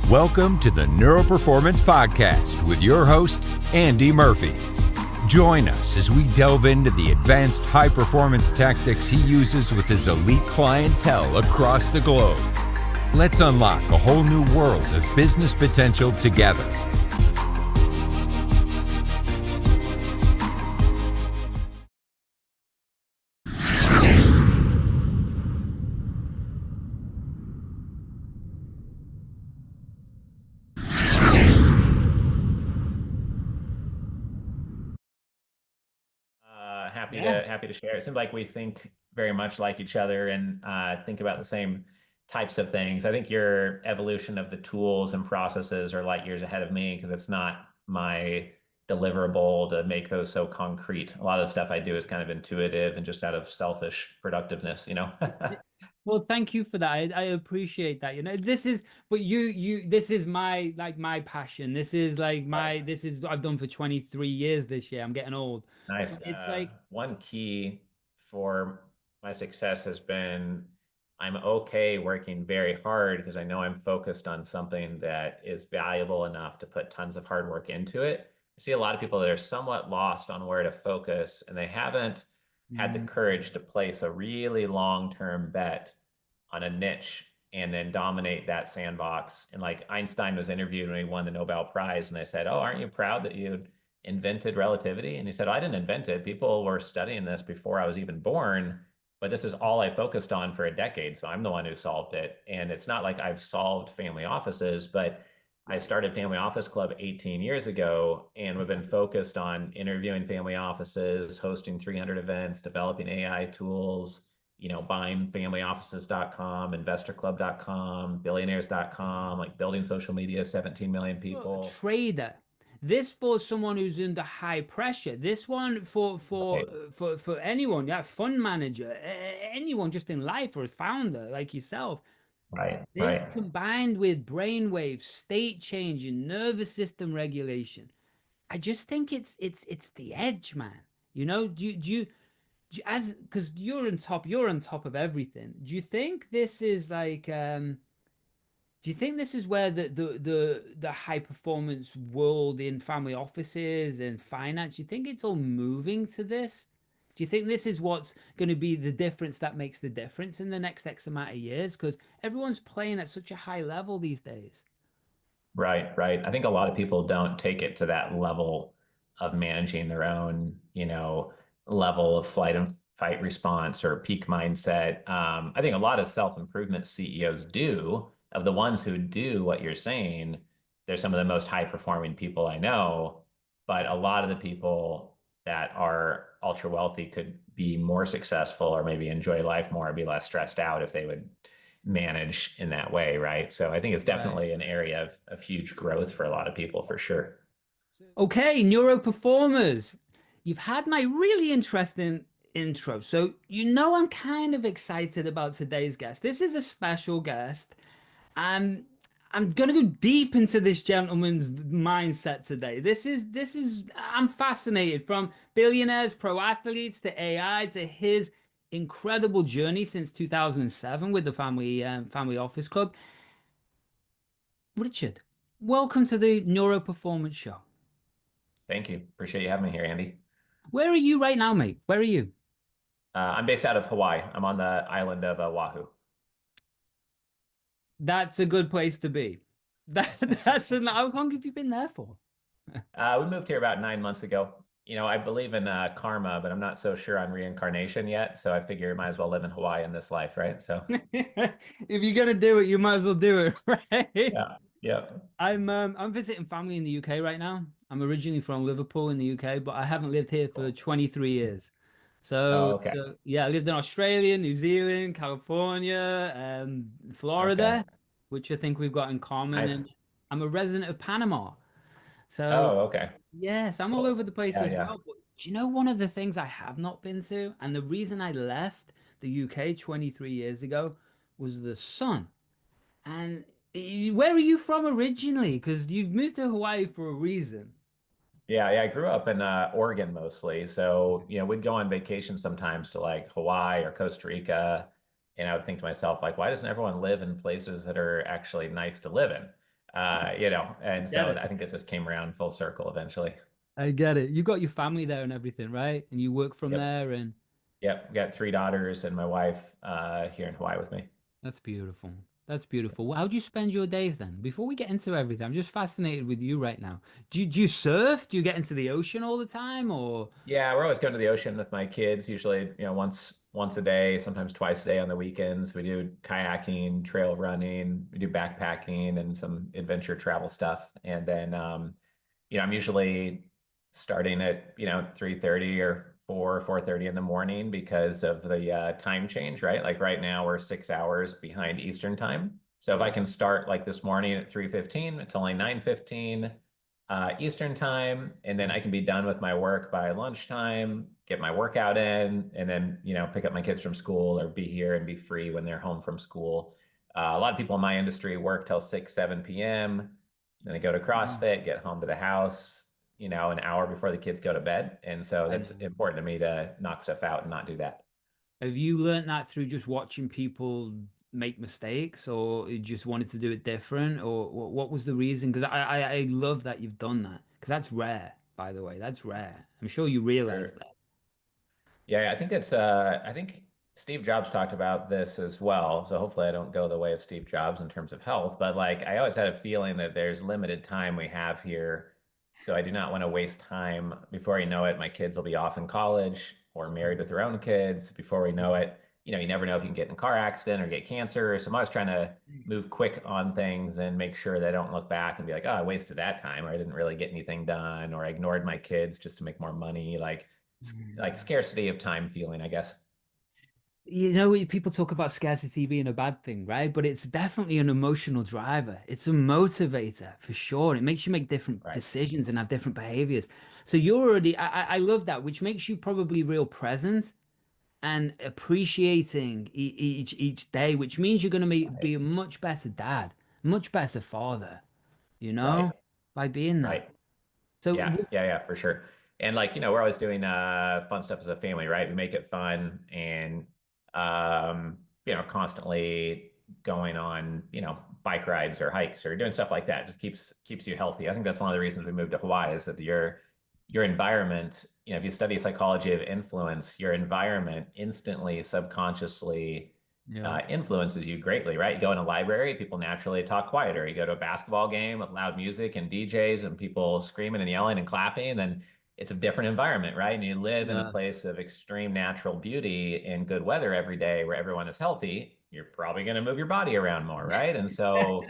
Welcome to the Neuro-Performance Podcast with your host, Andy Murphy. Join us as we delve into the advanced high-performance tactics he uses with his elite clientele across the globe. Let's unlock a whole new world of business potential together. Happy to share. It seems like we think very much like each other and think about the same types of things. I think your evolution of the tools and processes are light years ahead of me because it's not my deliverable to make those so concrete. A lot of the stuff I do is kind of intuitive and just out of selfish productiveness, you know? Well, thank you for that. I appreciate that. You know, this is, but this is my passion. This is I've done for 23 years this year. I'm getting old. Nice. It's like one key for my success has been I'm okay working very hard because I know I'm focused on something that is valuable enough to put tons of hard work into it. I see a lot of people that are somewhat lost on where to focus, and they haven't had the courage to place a really long-term bet on a niche and then dominate that sandbox. And like Einstein was interviewed when he won the Nobel Prize, and I said, "Oh, aren't you proud that you invented relativity?" And he said, "I didn't invent it. People were studying this before I was even born, but this is all I focused on for a decade. So I'm the one who solved it." And it's not like I've solved family offices, but I started Family Office Club 18 years ago, and we've been focused on interviewing family offices, hosting 300 events, developing AI tools, you know, buying familyoffices.com, investorclub.com, billionaires.com, like building social media, 17 million people. a trader. This for someone who's under high pressure. This one for anyone, yeah, fund manager, anyone just in life or a founder like yourself. This combined with brainwaves, state changing, nervous system regulation. I just think it's the edge, man. You know, do you as because you're on top of everything. Do you think this is like do you think this is where the high performance world in family offices and finance, do you think it's all moving to this? Do you think this is what's going to be the difference that makes the difference in the next X amount of years? Because everyone's playing at such a high level these days. Right. I think a lot of people don't take it to that level of managing their own, you know, level of flight and fight response or peak mindset. I think a lot of self-improvement CEOs do. Of the ones who do what you're saying, they're some of the most high-performing people I know. But a lot of the people that are ultra wealthy could be more successful or maybe enjoy life more, or be less stressed out if they would manage in that way, right? So I think it's definitely an area of huge growth for a lot of people, for sure. Okay, neuroperformers. You've had my really interesting intro. So you know I'm kind of excited about today's guest. This is a special guest. And I'm gonna go deep into this gentleman's mindset today. I'm fascinated from billionaires, pro athletes to AI to his incredible journey since 2007 with the Family Office Club. Richard, welcome to the Neuro-Performance Show. Thank you. Appreciate you having me here, Andy. Where are you right now, mate? Where are you? I'm based out of Hawaii. I'm on the island of Oahu. That's a good place to be. How long have you been there for? We moved here about 9 months ago. You know, I believe in karma, but I'm not so sure on reincarnation yet. So I figure you might as well live in Hawaii in this life, right? So if you're gonna do it, you might as well do it, right? Yeah. I'm visiting family in the UK right now. I'm originally from Liverpool in the UK, but I haven't lived here for 23 years. So yeah, I lived in Australia, New Zealand, California, Florida, which I think we've got in common. Nice. And I'm a resident of Panama. So yes, I'm all over the place as well. But do you know one of the things I have not been to? And the reason I left the UK 23 years ago was the sun. And where are you from originally? Because you've moved to Hawaii for a reason. Yeah. I grew up in Oregon mostly. So, you know, we'd go on vacation sometimes to like Hawaii or Costa Rica. And I would think to myself, like, why doesn't everyone live in places that are actually nice to live in? and Get so it. I think it just came around full circle eventually. I get it. You got your family there and everything, right? And you work from Yep. there, and Yep. We got three daughters and my wife here in Hawaii with me. that's beautiful. That's beautiful. How do you spend your days then? Before we get into everything, I'm just fascinated with you right now. Do you surf? Do you get into the ocean all the time, or? Yeah, we're always going to the ocean with my kids, usually, once a day, sometimes twice a day on the weekends. We do kayaking, trail running, we do backpacking and some adventure travel stuff. And then I'm usually starting at, 3:30 or 4:30 in the morning because of the time change, right? Like right now we're 6 hours behind Eastern time. So if I can start like this morning at 3:15, it's only 9:15 Eastern time, and then I can be done with my work by lunchtime, get my workout in, and then, pick up my kids from school or be here and be free when they're home from school. A lot of people in my industry work till 6, 7 p.m. Then they go to Mm. CrossFit, get home to the house, an hour before the kids go to bed. And so I that's know. important to me to knock stuff out and not do that. Have you learned that through just watching people make mistakes, or you just wanted to do it different, or what was the reason? Because I love that you've done that, because that's rare, by the way. That's rare. I'm sure you realize Sure. that. Yeah, I think Steve Jobs talked about this as well. So hopefully I don't go the way of Steve Jobs in terms of health, but like I always had a feeling that there's limited time we have here. So I do not want to waste time. Before you know it, my kids will be off in college or married with their own kids. Before we know it, you never know if you can get in a car accident or get cancer. So I'm always trying to move quick on things and make sure they don't look back and be like, oh, I wasted that time, or I didn't really get anything done, or I ignored my kids just to make more money. Like Mm. scarcity of time feeling, I guess. People talk about scarcity being a bad thing, right? But it's definitely an emotional driver. It's a motivator for sure. It makes you make different Right. decisions and have different behaviors. So you're already, I love that, which makes you probably real present and appreciating each day, which means you're going to Right. be a much better dad, much better father, Right. by being that. Right. So Yeah, with, yeah, yeah, for sure. And like, we're always doing fun stuff as a family, right? We make it fun and constantly going on, bike rides or hikes or doing stuff like that. Just keeps you healthy. I think that's one of the reasons we moved to Hawaii is that your environment, if you study psychology of influence, your environment instantly, subconsciously yeah, influences you greatly, right? You go in a library, people naturally talk quieter. You go to a basketball game with loud music and DJs and people screaming and yelling and clapping, then it's a different environment, right? And you live in a yes. place of extreme natural beauty and good weather every day where everyone is healthy, you're probably going to move your body around more, right? And so,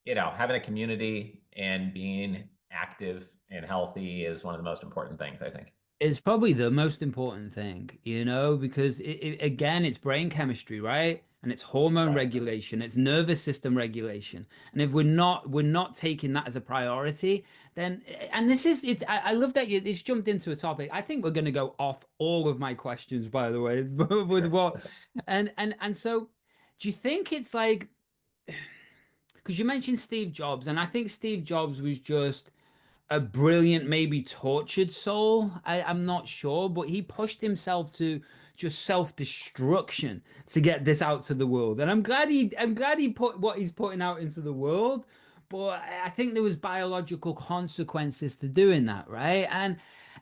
having a community and being active and healthy is one of the most important things, I think. It's probably the most important thing, because again, it's brain chemistry, right? And it's hormone Right. regulation, it's nervous system regulation. And if we're not taking that as a priority, then and this is it's I love that it's jumped into a topic. I think we're gonna go off all of my questions, by the way, with Sure. what and so do you think it's like because you mentioned Steve Jobs, and I think Steve Jobs was just a brilliant, maybe tortured soul. I'm not sure, but he pushed himself to just self-destruction to get this out to the world. And I'm glad he put what he's putting out into the world. But I think there was biological consequences to doing that, right? And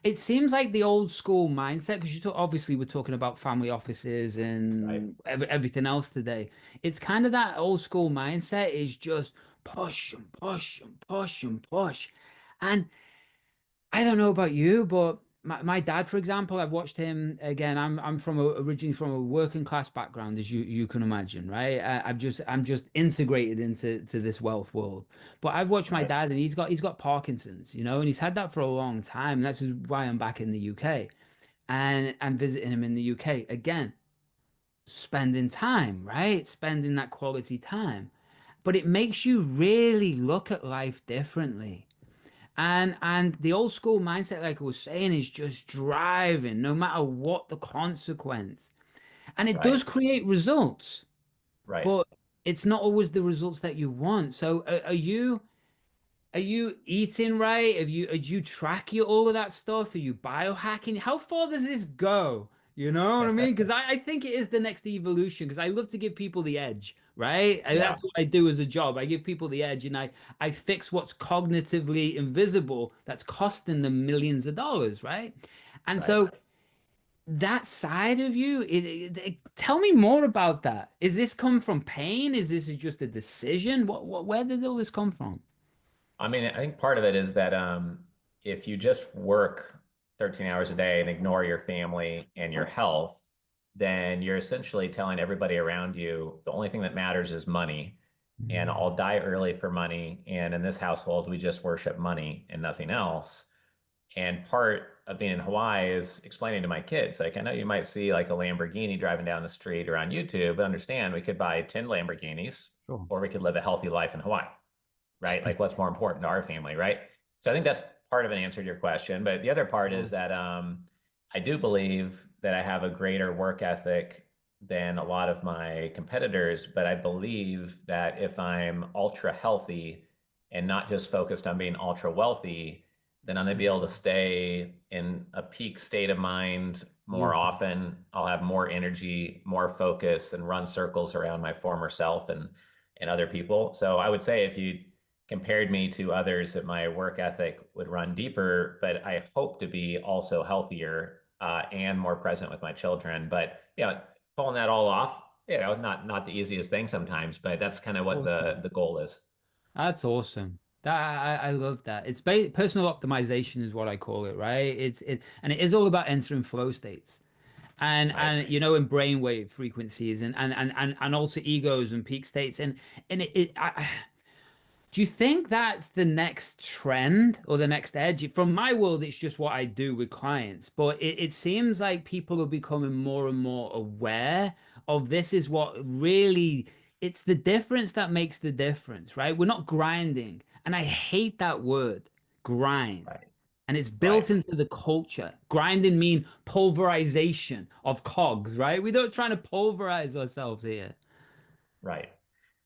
it seems like the old school mindset, because obviously we're talking about family offices Right. and everything else today. It's kind of that old school mindset is just push and push and push and push. And I don't know about you, but my dad, for example, I've watched him again. I'm originally from a working class background, as you can imagine, right? I'm just integrated into this wealth world. But I've watched my Right. dad, and he's got Parkinson's, and he's had that for a long time. That's why I'm back in the UK, and I'm visiting him in the UK again, spending time, right? Spending that quality time. But it makes you really look at life differently. And the old school mindset, like I was saying, is just driving no matter what the consequence. And it does Right. create results, Right. but it's not always the results that you want. So are you eating right? Do you track all of that stuff? Are you biohacking? How far does this go? You know what I mean? Because I think it is the next evolution. Because I love to give people the edge, right? Yeah, That's what I do as a job. I give people the edge, and I fix what's cognitively invisible that's costing them millions of dollars, right? And right. so that side of you, tell me more about that. Is this come from pain? Is this just a decision? Where did all this come from? I mean, I think part of it is that if you just work 13 hours a day and ignore your family and your health, then you're essentially telling everybody around you the only thing that matters is money. And Mm. I'll die early for money. And in this household, we just worship money and nothing else. And part of being in Hawaii is explaining to my kids, like, I know you might see like a Lamborghini driving down the street or on YouTube, but understand we could buy 10 Lamborghinis Sure. or we could live a healthy life in Hawaii, right? Like what's more important to our family, right? So I think that's part of an answer to your question. But the other part is that I do believe that I have a greater work ethic than a lot of my competitors. But I believe that if I'm ultra healthy and not just focused on being ultra wealthy, then I'm gonna be able to stay in a peak state of mind more Beautiful. often. I'll have more energy, more focus, and run circles around my former self and other people. So I would say if you compared me to others, that my work ethic would run deeper, but I hope to be also healthier and more present with my children. But pulling that all off, not the easiest thing sometimes, but that's kind of what Awesome. the goal is. That's awesome. That I love that. It's ba personal optimization is what I call it, right? And it is all about entering flow states. Right. And you know, in brainwave frequencies and also egos and peak states and do you think that's the next trend or the next edge? From my world, it's just what I do with clients, but it seems like people are becoming more and more aware of this is what really, it's the difference that makes the difference, right? We're not grinding. And I hate that word, grind. Right. And it's Right. built into the culture. Grinding mean pulverization of cogs, right? We're not trying to pulverize ourselves here. Right.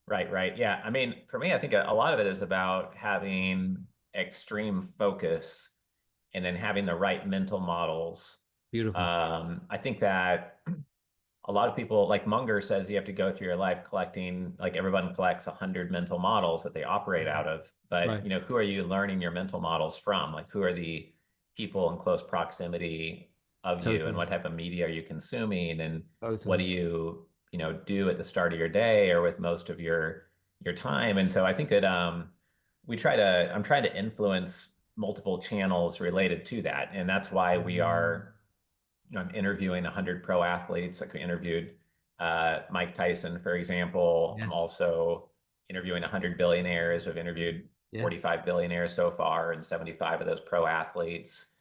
Right, right. Yeah. I mean, for me, I think a lot of it is about having extreme focus and then having the right mental models. Beautiful. I think that a lot of people, like Munger says, you have to go through your life collecting, like everyone collects 100 mental models that they operate out of. But, Right. who are you learning your mental models from? Like, who are the people in close proximity of you and Totally. what type of media are you consuming and what do Totally. you, do at the start of your day or with most of your time? And so I think that I'm trying to influence multiple channels related to that. And that's why we Mm. are I'm interviewing 100 pro athletes. Like we interviewed Mike Tyson, for example. I'm Yes. also interviewing 100 billionaires. We've interviewed Yes. 45 billionaires so far and 75 of those pro athletes.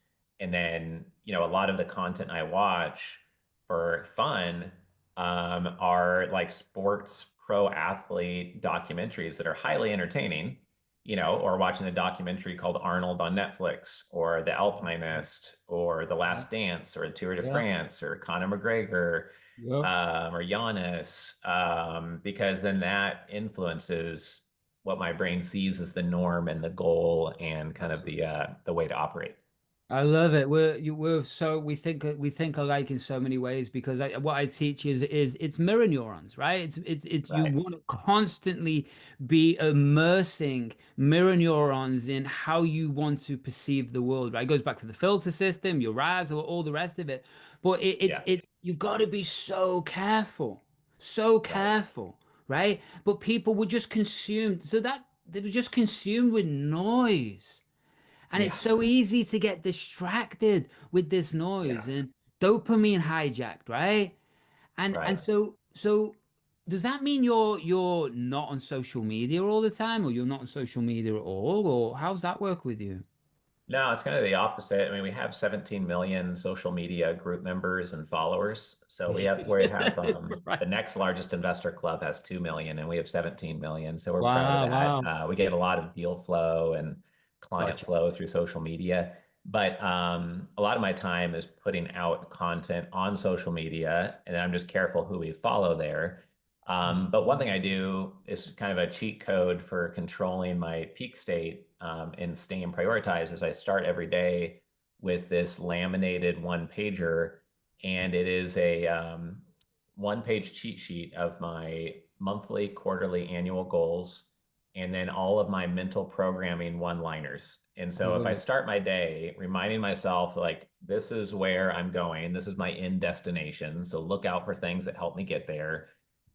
And then, a lot of the content I watch for fun are like sports pro athlete documentaries that are highly entertaining, or watching a documentary called Arnold on Netflix, or The Alpinist, or The Yeah. Last Dance, or Tour de Yeah. France, or Conor McGregor, Yep. or Giannis, because then that influences what my brain sees as the norm and the goal and kind of Absolutely. the way to operate. I love it. We think alike in so many ways because what I teach is it's mirror neurons, right? It's you Right. want to constantly be immersing mirror neurons in how you want to perceive the world, right? It goes back to the filter system, your RAS, or all the rest of it. But Yeah. it's you got to be so Right. careful, right? But people were just consumed, so that they were just consumed with noise. And it's Yeah. so easy to get distracted with this Yeah. noise and dopamine hijacked, right? And Right. so does that mean you're not on social media all the time or you're not on social media at all? Or how's that work with you? No, it's kind of the opposite. I mean, we have 17 million social media group members and followers. So we have the Right. next largest investor club has 2 million and we have 17 million. So we're proud of Wow, that. wow. We get a lot of deal flow and client Gotcha. flow through social media. But a lot of my time is putting out content on social media, and I'm just careful who we follow there. But one thing I do is kind of a cheat code for controlling my peak state and staying prioritized is I start every day with this laminated one pager and it is a one-page cheat sheet of my monthly, quarterly, annual goals, and then all of my mental programming one-liners. And I so if love I it. start my day reminding myself, like, this is where I'm going, this is my end destination. So look out for things that help me get there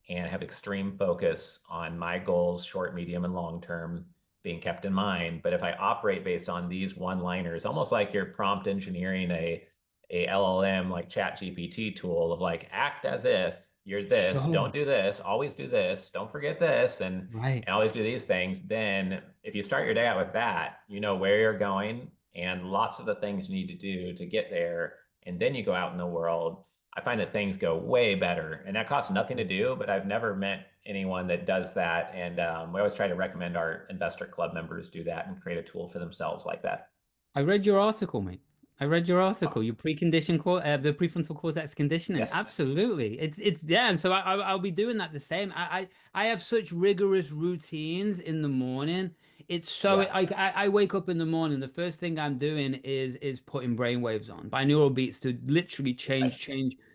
and have extreme focus on my goals, short, medium, and long term being kept in mind. But if I operate based on these one-liners, almost like you're prompt engineering a LLM like Chat GPT tool of like, act as if you're this, Sure. don't do this, always do this, don't forget this, Right. and always do these things. Then if you start your day out with that, you know where you're going and lots of the things you need to do to get there. And then you go out in the world. I find that things go way better, and that costs nothing to do, but I've never met anyone that does that. And we always try to recommend our investor club members do that and create a tool for themselves like that. I read your article, mate. I read your Oh, article, your precondition the prefrontal cortex conditioning. yes. Absolutely. It's yeah, and so I'll be doing that the same. I have such rigorous routines in the morning. It's so Yeah. I wake up in the morning. The first thing I'm doing is putting brainwaves on binaural beats to literally Okay.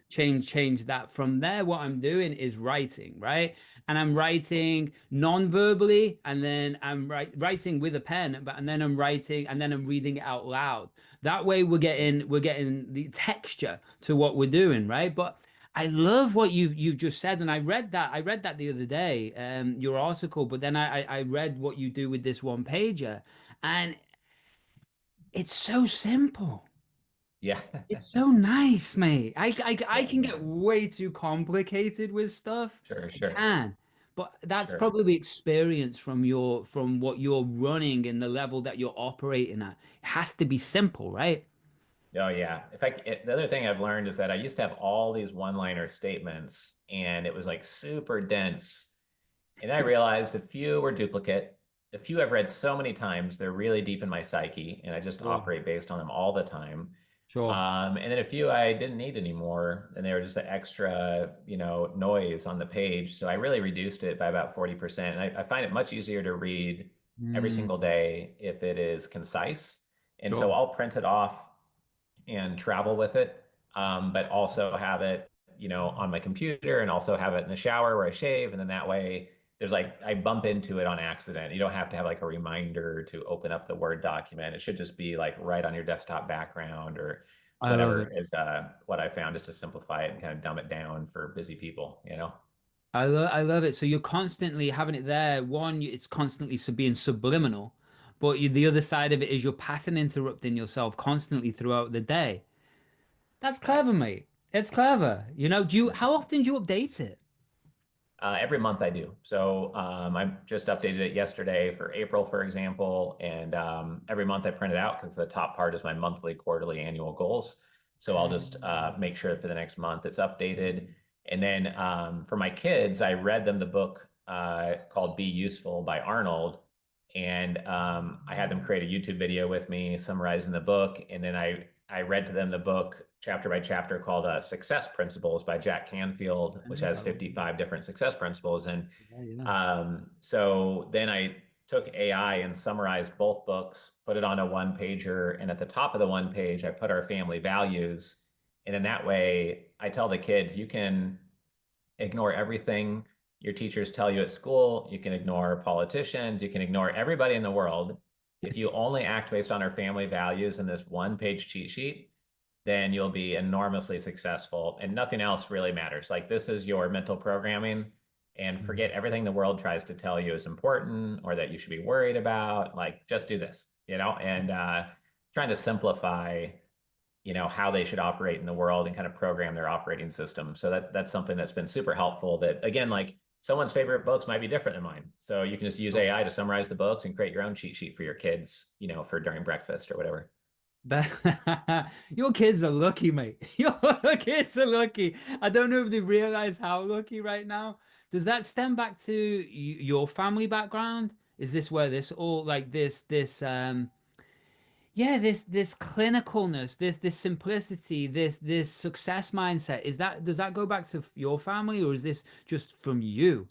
change that. From there, what I'm doing is writing, right? And I'm writing non-verbally, and then I'm writing with a pen, but and then I'm writing, and then I'm reading it out loud. That way, we're getting the texture to what we're doing, right? But I love what you've just said, and I read that the other day, your article. But then I read what you do with this one pager, and it's so simple. Yeah. It's so nice, mate. I Yeah. can get way too complicated with stuff. Sure, I sure, can. But that's sure. probably experience from what you're running and the level that you're operating at. It has to be simple, right? Oh yeah. The other thing I've learned is that I used to have all these one-liner statements and it was like super dense. And I realized a few were duplicate. A few I've read so many times, they're really deep in my psyche, and I just Sure. operate based on them all the time. Sure. And then a few I didn't need anymore, and they were just an extra, noise on the page. So I really reduced it by about 40%. And I find it much easier to read every Mm, single day if it is concise. And so sure. I'll print it off and travel with it, but also have it, on my computer and also have it in the shower where I shave. And then that way there's like, I bump into it on accident. You don't have to have like a reminder to open up the Word document. It should just be like right on your desktop background or I love whatever it. is what I found just to simplify it and kind of dumb it down for busy people. I love it. So you're constantly having it there. One, it's constantly being subliminal, but the other side of it is you're pattern interrupting yourself constantly throughout the day. That's Right. clever, mate. It's clever. How often do you update it? Every month I do. So I just updated it yesterday for April, for example. And every month I print it out because the top part is my monthly, quarterly, annual goals. So I'll just make sure for the next month it's updated. And then for my kids, I read them the book called Be Useful by Arnold. And I had them create a YouTube video with me summarizing the book. And then I read to them the book chapter by chapter called Success Principles by Jack Canfield, which has I love it. 55 different success principles. And Yeah, yeah. so then I took AI and summarized both books, put it on a one pager. And at the top of the one page, I put our family values. And in that way, I tell the kids, you can ignore everything your teachers tell you at school. You can ignore politicians. You can ignore everybody in the world. If you only act based on our family values in this one page cheat sheet, then you'll be enormously successful and nothing else really matters. Like this is your mental programming and Mm. forget everything the world tries to tell you is important or that you should be worried about. Like just do this, and trying to simplify how they should operate in the world and kind of program their operating system. So that's something that's been super helpful. That again, like someone's favorite books might be different than mine. So you can just use Sure. AI to summarize the books and create your own cheat sheet for your kids, for during breakfast or whatever. Your kids are lucky, mate. Your kids are lucky. I don't know if they realize how lucky right now. Does that stem back to your family background? Is this where this all like this yeah, this clinicalness, this simplicity, this success mindset, does that go back to your family, or is this just from you?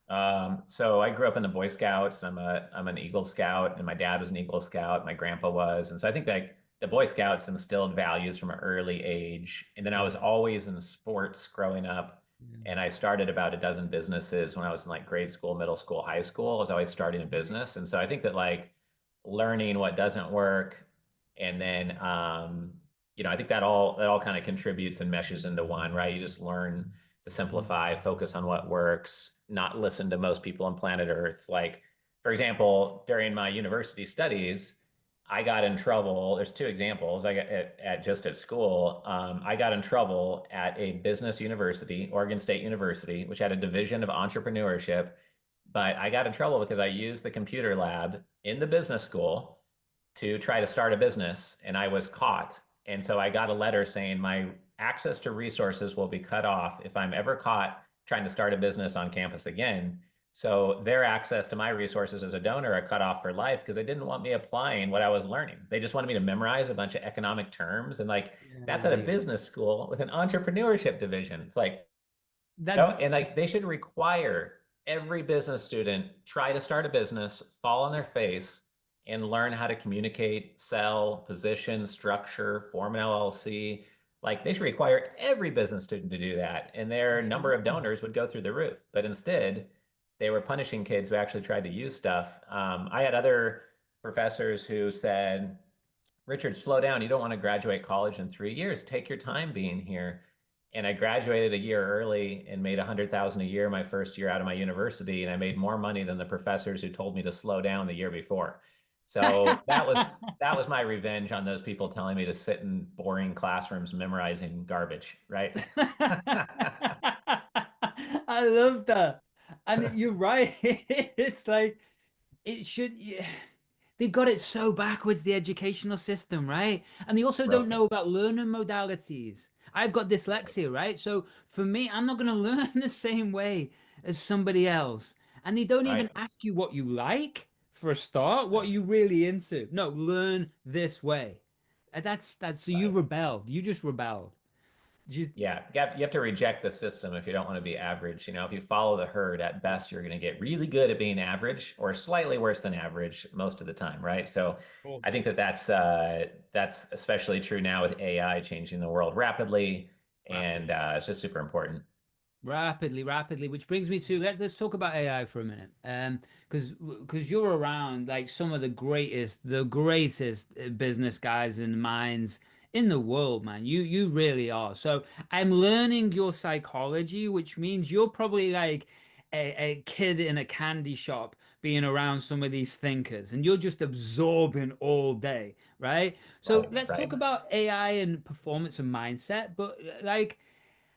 So I grew up in the Boy Scouts. I'm an Eagle Scout, and my dad was an Eagle Scout. My grandpa was, and so I think that the Boy Scouts instilled values from an early age. And then I was always in sports growing up. And I started about a dozen businesses when I was in like grade school, middle school, high school. I was always starting a business. And so I think that like learning what doesn't work, and then I think that all kind of contributes and meshes into one, right? You just learn to simplify, focus on what works, not listen to most people on planet Earth. Like, for example, during my university studies, I got in trouble. There's two examples. I got at school. I got in trouble at a business university, Oregon State University, which had a division of entrepreneurship. But I got in trouble because I used the computer lab in the business school to try to start a business, and I was caught. And so I got a letter saying my access to resources will be cut off if I'm ever caught trying to start a business on campus again. So their access to my resources as a donor are cut off for life because they didn't want me applying what I was learning. They just wanted me to memorize a bunch of economic terms. And like, that's at a business school with an entrepreneurship division. It's like, and like they should require every business student try to start a business, fall on their face, and learn how to communicate, sell, position, structure, form an LLC. Like they should require every business student to do that, and their number of donors would go through the roof. But instead, they were punishing kids who actually tried to use stuff. I had other professors who said, Richard, slow down. You don't want to graduate college in 3 years. Take your time being here. And I graduated a year early and made $100,000 a year my first year out of my university. And I made more money than the professors who told me to slow down the year before. So that was my revenge on those people telling me to sit in boring classrooms memorizing garbage, right? I love that. And you're right. It's like it should. Yeah. They've got it so backwards, the educational system, right? And they also don't know about learning modalities. I've got dyslexia, right? So for me, I'm not going to learn the same way as somebody else. And they don't even ask you what you like for a start, what are you really into. No, learn this way. That's so you rebelled. You just rebelled. Yeah, you have to reject the system if you don't want to be average. If you follow the herd, at best, you're going to get really good at being average or slightly worse than average most of the time, right? So I think that's especially true now with AI changing the world rapidly, and it's just super important. Rapidly, which brings me to let's talk about AI for a minute. Because you're around like some of the greatest business guys and minds in the world, man. You really are. So I'm learning your psychology, which means you're probably like a kid in a candy shop being around some of these thinkers, and you're just absorbing all day, right? So let's talk about AI and performance and mindset, but like.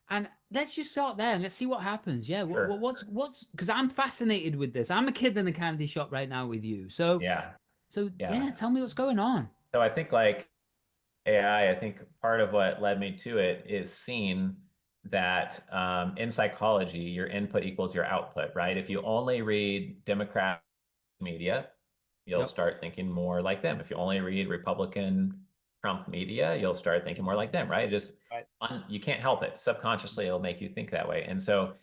And let's just start there and let's see what happens. Yeah, Sure. what's because I'm fascinated with this. I'm a kid in the candy shop right now with you. So Yeah. tell me what's going on. So I think like AI, I think part of what led me to it is seeing that in psychology, your input equals your output, right? If you only read Democrat media, you'll start thinking more like them. If you only read Republican Trump media, you'll start thinking more like them, right? You can't help it. Subconsciously, it'll make you think that way. And so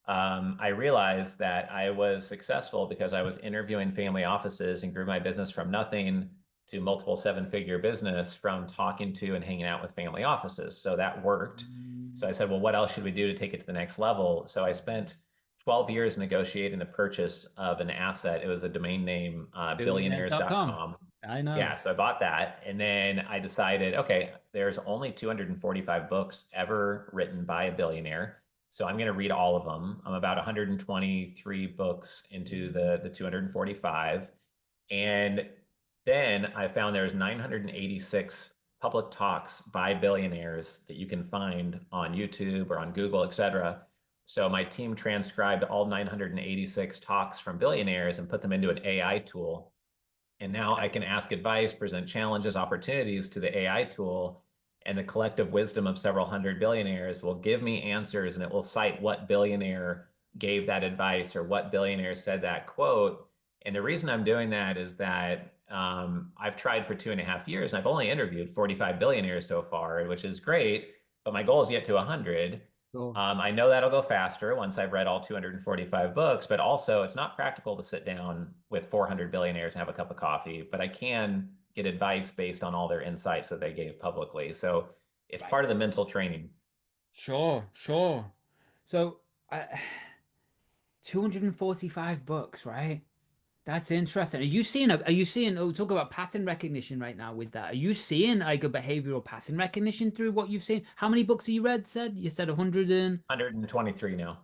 I realized that I was successful because I was interviewing family offices and grew my business from nothing to multiple seven-figure business from talking to and hanging out with family offices. So that worked. So I said, well, what else should we do to take it to the next level? So I spent 12 years negotiating the purchase of an asset. It was a domain name, billionaires.com. I know. Yeah, so I bought that. And then I decided, okay, there's only 245 books ever written by a billionaire. So I'm going to read all of them. I'm about 123 books into the 245. And then I found there's 986 public talks by billionaires that you can find on YouTube or on Google, et cetera. So my team transcribed all 986 talks from billionaires and put them into an AI tool. And now I can ask advice, present challenges, opportunities to the AI tool, and the collective wisdom of several hundred billionaires will give me answers, and it will cite what billionaire gave that advice or what billionaire said that quote. And the reason I'm doing that is that I've tried for 2.5 years, and I've only interviewed 45 billionaires so far, which is great, but my goal is to get to 100. I know that'll go faster once I've read all 245 books, but also it's not practical to sit down with 400 billionaires and have a cup of coffee, but I can get advice based on all their insights that they gave publicly. So it's part of Right. the mental training. Sure, sure. So, 245 books, right? That's interesting. Are you seeing, oh, talk about pattern recognition right now with that. Are you seeing like a behavioral pattern recognition through what you've seen? How many books have you read, said? You said 100 and 123 now.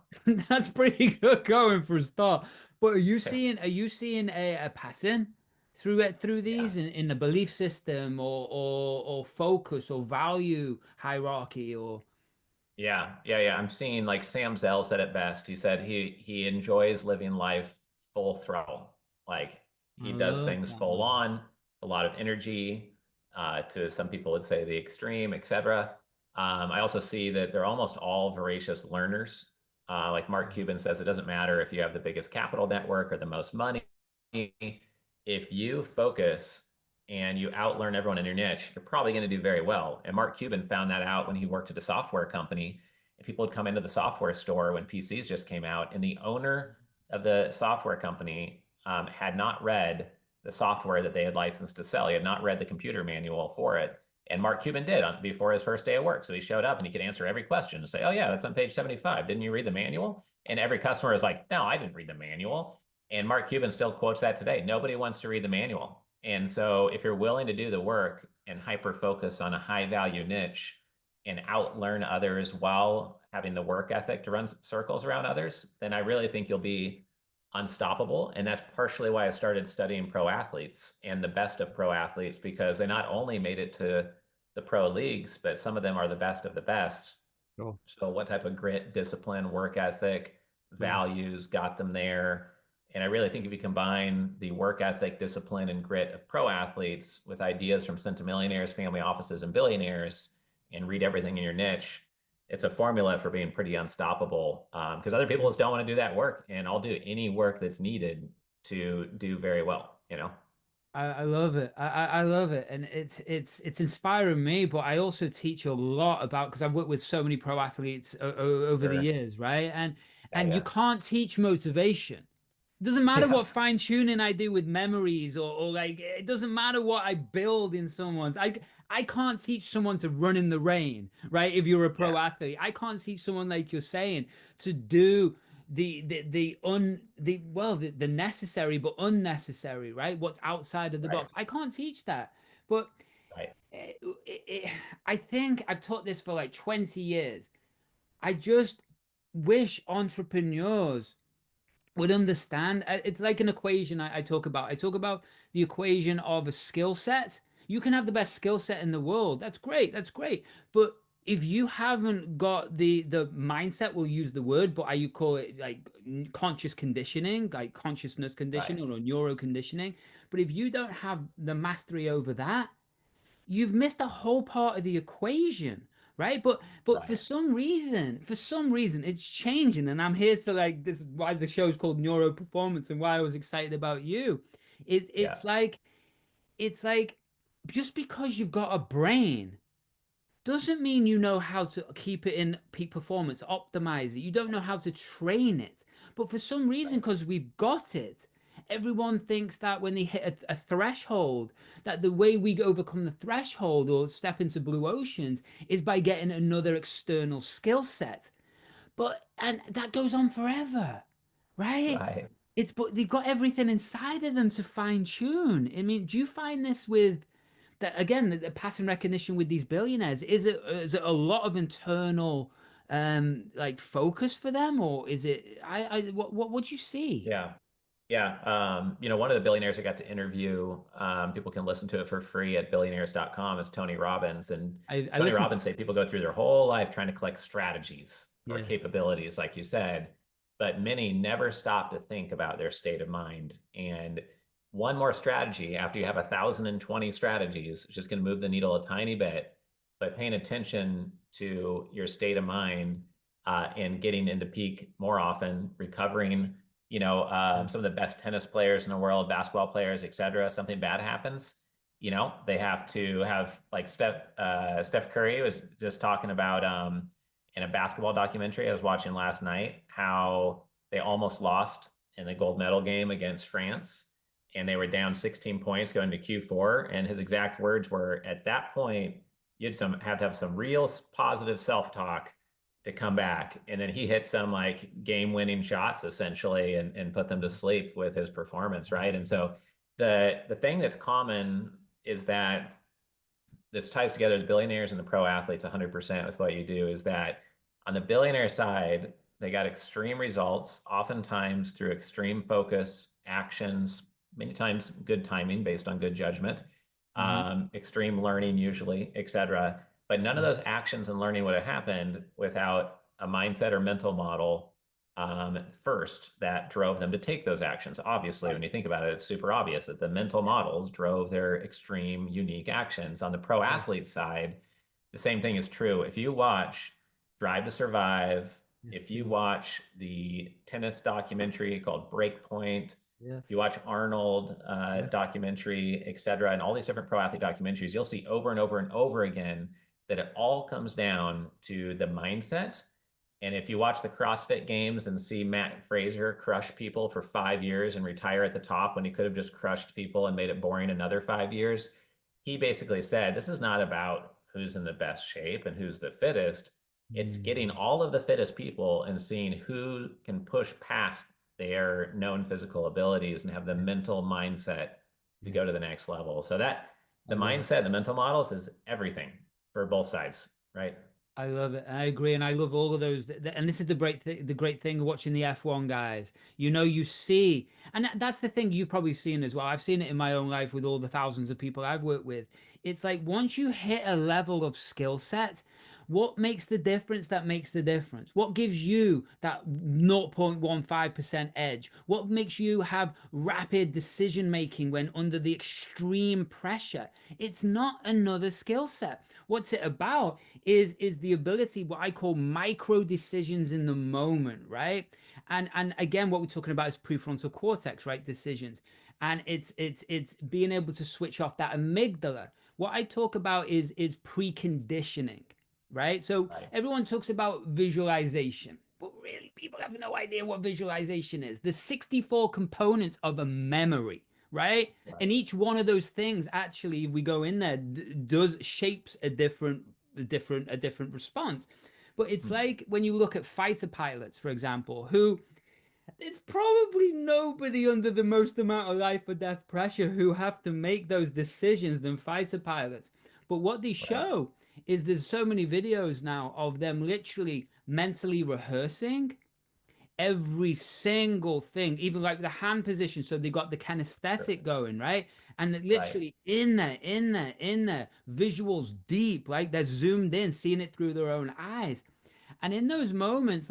that's pretty good going for a start. But are you seeing a pattern through it, through Yeah. these in the belief system or focus or value hierarchy or Yeah. I'm seeing, like, Sam Zell said it best. He said he enjoys living life full throttle. Like, I he does love things that, full man. on, a lot of energy, to some people would say the extreme, etc. I also see that they're almost all voracious learners. Like Mark Cuban says, it doesn't matter if you have the biggest capital network or the most money. If you focus and you outlearn everyone in your niche, you're probably going to do very well. And Mark Cuban found that out when he worked at a software company. And people would come into the software store when PCs just came out, and the owner of the software company had not read the software that they had licensed to sell. He had not read the computer manual for it. And Mark Cuban did before his first day of work. So he showed up and he could answer every question and say, "Oh, yeah, that's on page 75. Didn't you read the manual?" And every customer is like, "No, I didn't read the manual." And Mark Cuban still quotes that today. Nobody wants to read the manual. And so if you're willing to do the work and hyper focus on a high value niche and outlearn others while having the work ethic to run circles around others, then I really think you'll be unstoppable. And that's partially why I started studying pro athletes and the best of pro athletes, because they not only made it to the pro leagues, but some of them are the best of the best. Sure. So what type of grit, discipline, work ethic, Yeah. values got them there? And I really think if you combine the work ethic, discipline, and grit of pro athletes with ideas from centimillionaires, family offices, and billionaires, and read everything in your niche, it's a formula for being pretty unstoppable. Because other people just don't want to do that work, and I'll do any work that's needed to do very well, you know? I love it. I love it, and it's inspiring me. But I also teach a lot about because I've worked with so many pro athletes over the Sure. years, right? Yeah, And you yeah. can't teach motivation. It doesn't matter Yeah, what fine tuning I do with memories or like it doesn't matter what I build in someone's. I can't teach someone to run in the rain, right? If you're a pro yeah, athlete, I can't teach someone like you're saying to do the necessary but unnecessary, right? What's outside of the right, box. I can't teach that. But right, I think I've taught this for like 20 years. I just wish entrepreneurs would understand. It's like an equation I talk about. I talk about the equation of a skill set. You can have the best skill set in the world. That's great. That's great. But if you haven't got the mindset, we'll use the word, but I you call it like conscious conditioning, like consciousness right, conditioning or neuro conditioning. But if you don't have the mastery over that, you've missed a whole part of the equation, right? But right. for some reason it's changing, and I'm here to like this is why the show's called Neuro-Performance and why I was excited about you. it, Yeah, it's like it's like just because you've got a brain doesn't mean you know how to keep it in peak performance, optimize it. You don't know how to train it. But for some reason, right, because we've got it, everyone thinks that when they hit a threshold, that the way we overcome the threshold or step into blue oceans is by getting another external skill set. And that goes on forever, right? right. But they've got everything inside of them to fine tune. I mean, do you find this with that again, the pattern recognition with these billionaires? Is it a lot of internal like focus for them, or is it what do you see? Yeah. Yeah. One of the billionaires I got to interview, people can listen to it for free at billionaires.com, is Tony Robbins. And I Tony listen to Robbins say people go through their whole life trying to collect strategies or yes. capabilities, like you said, but many never stop to think about their state of mind. And one more strategy after you have 1,020 strategies, is just going to move the needle a tiny bit, but paying attention to your state of mind, and getting into peak more often, recovering. Some of the best tennis players in the world, basketball players, et cetera, something bad happens, they have to have, like, Steph Curry was just talking about, in a basketball documentary I was watching last night, how they almost lost in the gold medal game against France. and they were down 16 points going to Q4. And his exact words were, at that point, you'd have to have some real positive self-talk to come back. And then he hit some like game-winning shots essentially and put them to sleep with his performance, right? And so the thing that's common is that this ties together the billionaires and the pro athletes 100% with what you do, is that on the billionaire side, they got extreme results, oftentimes through extreme focus, actions, many times good timing based on good judgment, extreme learning usually, etc. But none of those actions and learning would have happened without a mindset or mental model first that drove them to take those actions. Obviously, when you think about it, it's super obvious that the mental models drove their extreme, unique actions. On the pro athlete side, the same thing is true. If you watch Drive to Survive, if you watch the tennis documentary called Breakpoint, if you watch Arnold documentary, etc., and all these different pro athlete documentaries, you'll see over and over and over again that it all comes down to the mindset. And if you watch the CrossFit Games and see Matt Fraser crush people for 5 years and retire at the top when he could have just crushed people and made it boring another 5 years, he basically said, this is not about who's in the best shape and who's the fittest. It's getting all of the fittest people and seeing who can push past their known physical abilities and have the mental mindset to go to the next level. So that the mindset, the mental models is everything for both sides, right? I love it. I agree. And I love all of those. And this is the great thing watching the F1 guys. You know, you see, and that's the thing you've probably seen as well. I've seen it in my own life with all the thousands of people I've worked with. It's like once you hit a level of skill set, what makes the difference? That makes the difference. What gives you that 0.15% edge? What makes you have rapid decision making when under the extreme pressure? It's not another skill set. What's it about is the ability, what I call micro decisions in the moment, right? And again, what we're talking about is prefrontal cortex, right? Decisions. And it's being able to switch off that amygdala. What I talk about is preconditioning, right? So everyone talks about visualization, but really people have no idea what visualization is. There's 64 components of a memory, right? And each one of those things actually, if we go in there, does shapes a different response. But it's like when you look at fighter pilots, for example, who it's probably nobody under the most amount of life or death pressure who have to make those decisions than fighter pilots. But what they show is there's so many videos now of them literally mentally rehearsing every single thing, even like the hand position. So they got the kinesthetic going, right? And literally in there, visuals deep, like they're zoomed in, seeing it through their own eyes. And in those moments,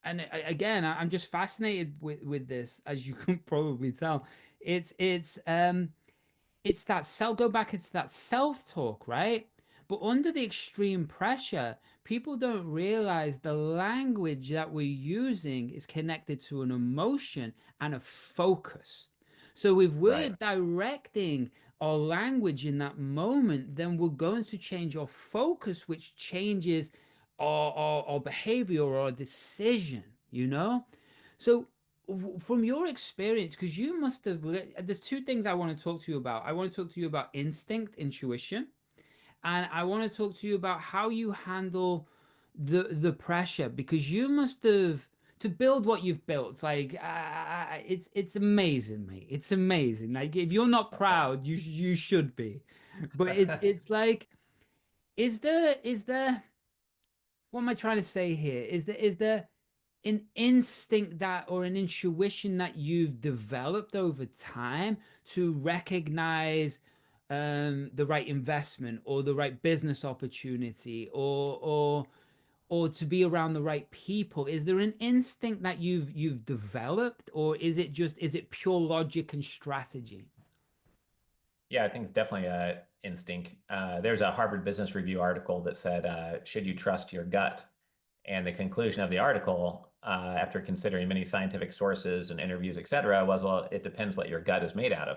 and again, I'm just fascinated with this, as you can probably tell. It's that self, go back into that self-talk, right? But under the extreme pressure, people don't realize the language that we're using is connected to an emotion and a focus. So if we're directing our language in that moment, then we're going to change our focus, which changes our behavior or our decision, you know? So from your experience, because you must have, there's two things I want to talk to you about. I want to talk to you about instinct, intuition, and I want to talk to you about how you handle the pressure, because you must have to build what you've built. It's like it's amazing, mate. It's amazing. Like if you're not proud, you should be. But it's like, is there what am I trying to say here? Is there an instinct that or an intuition that you've developed over time to recognize the right investment or the right business opportunity or to be around the right people? Is there an instinct that you've developed, or is it pure logic and strategy? Yeah, I think it's definitely a instinct. There's a Harvard Business Review article that said, should you trust your gut? And the conclusion of the article, after considering many scientific sources and interviews, et cetera, was, well, it depends what your gut is made out of,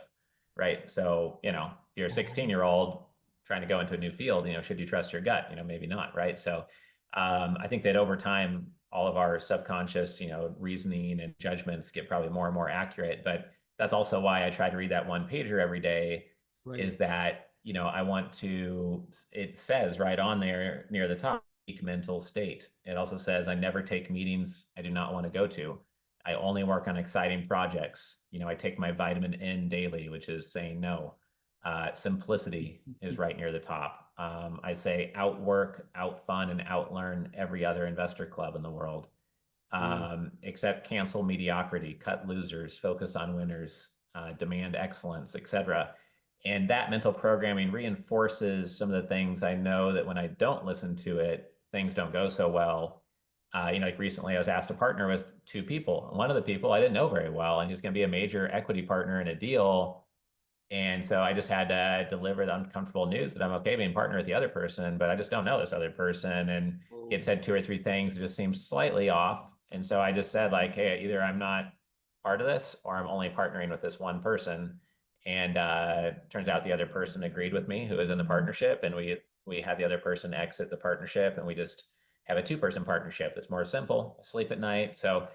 right? So, if you're a 16-year-old trying to go into a new field, should you trust your gut? Maybe not, right? So I think that over time, all of our subconscious, reasoning and judgments get probably more and more accurate. But that's also why I try to read that one pager every day, Right. is that, I want to, it says right on there near the top, peak mental state. It also says, I never take meetings I do not want to go to. I only work on exciting projects. I take my vitamin N daily, which is saying no. Simplicity is right near the top. I say outwork, outfun, and outlearn every other investor club in the world. Except cancel mediocrity, cut losers, focus on winners, demand excellence, etc. And that mental programming reinforces some of the things I know that when I don't listen to it, things don't go so well. Like recently I was asked to partner with two people. One of the people I didn't know very well, and he was going to be a major equity partner in a deal. And so I just had to deliver the uncomfortable news that I'm okay being partner with the other person, but I just don't know this other person. And he had said two or three things that just seemed slightly off. And so I just said, like, hey, either I'm not part of this or I'm only partnering with this one person. And turns out the other person agreed with me, who was in the partnership, and we had the other person exit the partnership, and we just have a two-person partnership that's more simple, sleep at night. So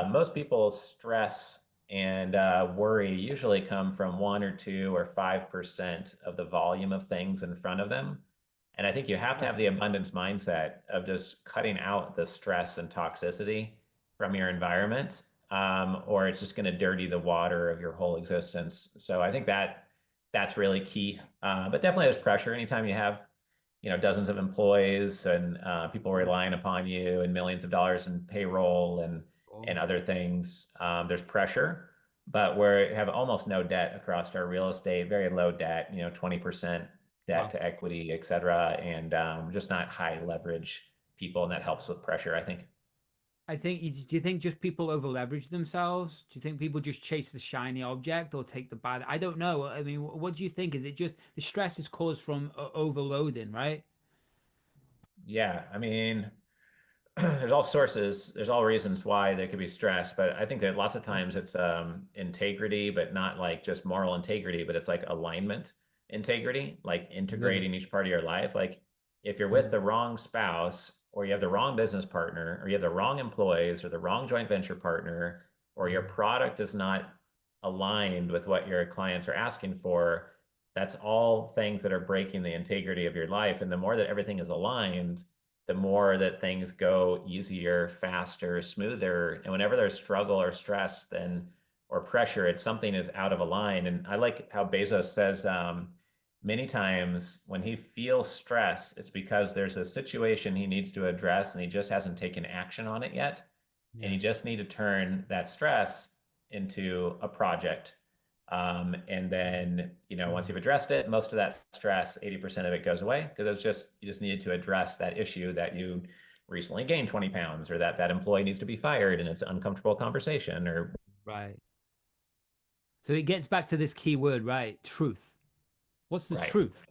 most people's stress and worry usually come from 1 or 2 or 5% of the volume of things in front of them. And I think you have to have the abundance mindset of just cutting out the stress and toxicity from your environment, or it's just going to dirty the water of your whole existence. So I think that's really key. But definitely there's pressure anytime you have, dozens of employees and people relying upon you and millions of dollars in payroll and other things. There's pressure, but we have almost no debt across our real estate, very low debt, 20% debt to equity, et cetera, and just not high leverage people. And that helps with pressure, I think. Do you think just people over leverage themselves? Do you think people just chase the shiny object or take the bad? I don't know. I mean, what do you think? Is it just the stress is caused from overloading, right? Yeah, I mean, there's all reasons why there could be stress, but I think that lots of times it's integrity, but not like just moral integrity, but it's like alignment integrity, like Love it. integrating each part of your life. Like if you're with the wrong spouse, or you have the wrong business partner, or you have the wrong employees, or the wrong joint venture partner, or your product is not aligned with what your clients are asking for, that's all things that are breaking the integrity of your life. And the more that everything is aligned, the more that things go easier, faster, smoother. And whenever there's struggle or stress, then or pressure, it's something is out of a line. And I like how Bezos says many times when he feels stress, it's because there's a situation he needs to address and he just hasn't taken action on it yet. And you Yes. just need to turn that stress into a project. And then, once you've addressed it, most of that stress, 80% of it goes away, because you just needed to address that issue that you recently gained 20 pounds, or that employee needs to be fired and it's an uncomfortable conversation, or Right. So it gets back to this key word, right? Truth. What's the right, truth?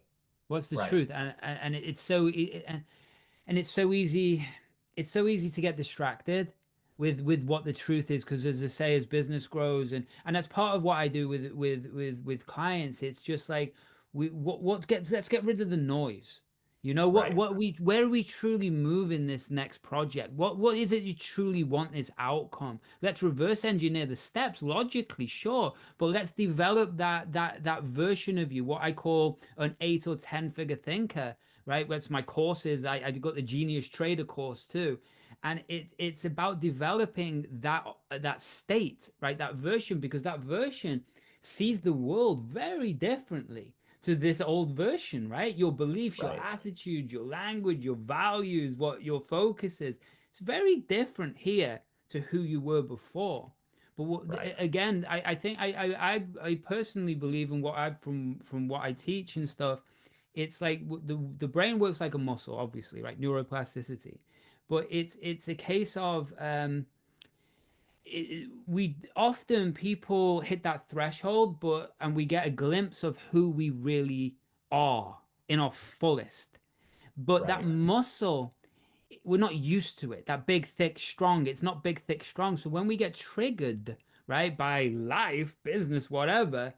What's the right, truth? And it's so and it's so easy. It's so easy to get distracted with what the truth is, because as I say, as business grows, and that's part of what I do with clients. It's just like what gets let's get rid of the noise. You know right, where are we truly moving this next project? What is it you truly want this outcome? Let's reverse engineer the steps logically, sure, but let's develop that version of you, what I call an 8 or 10 figure thinker, right? That's my courses. I got the Genius Trader course too, and it's about developing that state, right? That version, because that version sees the world very differently to this old version, right? Your beliefs, your right, attitude, your language, your values, what your focus is. It's very different here to who you were before. But right, again, I think I personally believe in what I from what I teach and stuff. It's like the brain works like a muscle, obviously, right? Neuroplasticity, but it's a case of we often people hit that threshold, but and we get a glimpse of who we really are in our fullest. But that right, muscle, we're not used to it. That big, thick, strong. It's not big, thick, strong. So when we get triggered, right, by life, business, whatever,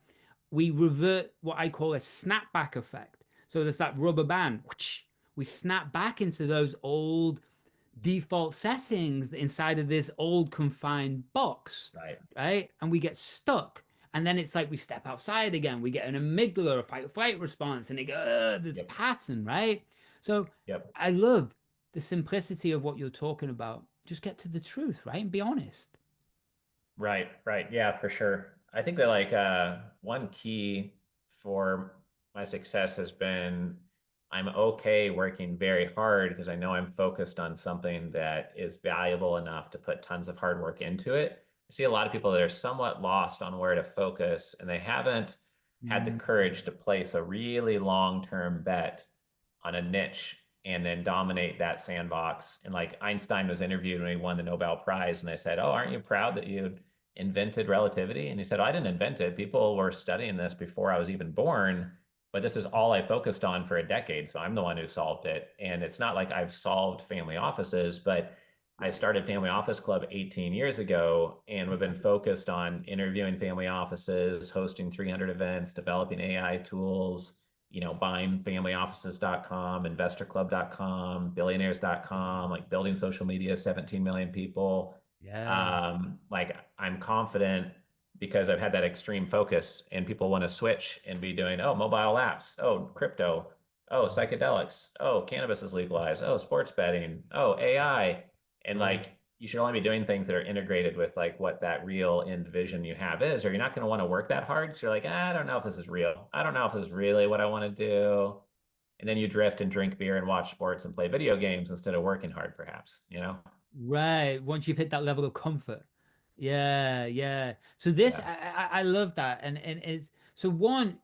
we revert what I call a snapback effect. So there's that rubber band. We snap back into those old default settings inside of this old confined box, right, right? And we get stuck. And then it's like we step outside again, we get an amygdala, a fight or flight response, and it goes, this Yep. pattern, right? So Yep. I love the simplicity of what you're talking about. Just get to the truth, right? And be honest. Right, right. Yeah, for sure. I think that one key for my success has been I'm okay working very hard because I know I'm focused on something that is valuable enough to put tons of hard work into it. I see a lot of people that are somewhat lost on where to focus and they haven't had the Mm, courage to place a really long-term bet on a niche and then dominate that sandbox. And like Einstein was interviewed when he won the Nobel Prize, and I said, "Oh, aren't you proud that you invented relativity?" And he said, "I didn't invent it. People were studying this before I was even born, but this is all I focused on for a decade. So I'm the one who solved it." And it's not like I've solved family offices, but I started Family Office Club 18 years ago, and we've been focused on interviewing family offices, hosting 300 events, developing AI tools, buying familyoffices.com, investorclub.com, billionaires.com, like building social media, 17 million people. yeah. Like I'm confident because I've had that extreme focus and people want to switch and be doing, oh, mobile apps, oh, crypto, oh, psychedelics, oh, cannabis is legalized, oh, sports betting, oh, AI. And Yeah. like you should only be doing things that are integrated with like what that real end vision you have is, or you're not going to want to work that hard because you're like, I don't know if this is real. I don't know if this is really what I want to do. And then you drift and drink beer and watch sports and play video games instead of working hard, perhaps. Right. Once you've hit that level of comfort. Yeah, yeah. So this, Yeah, I love that. And it's so one,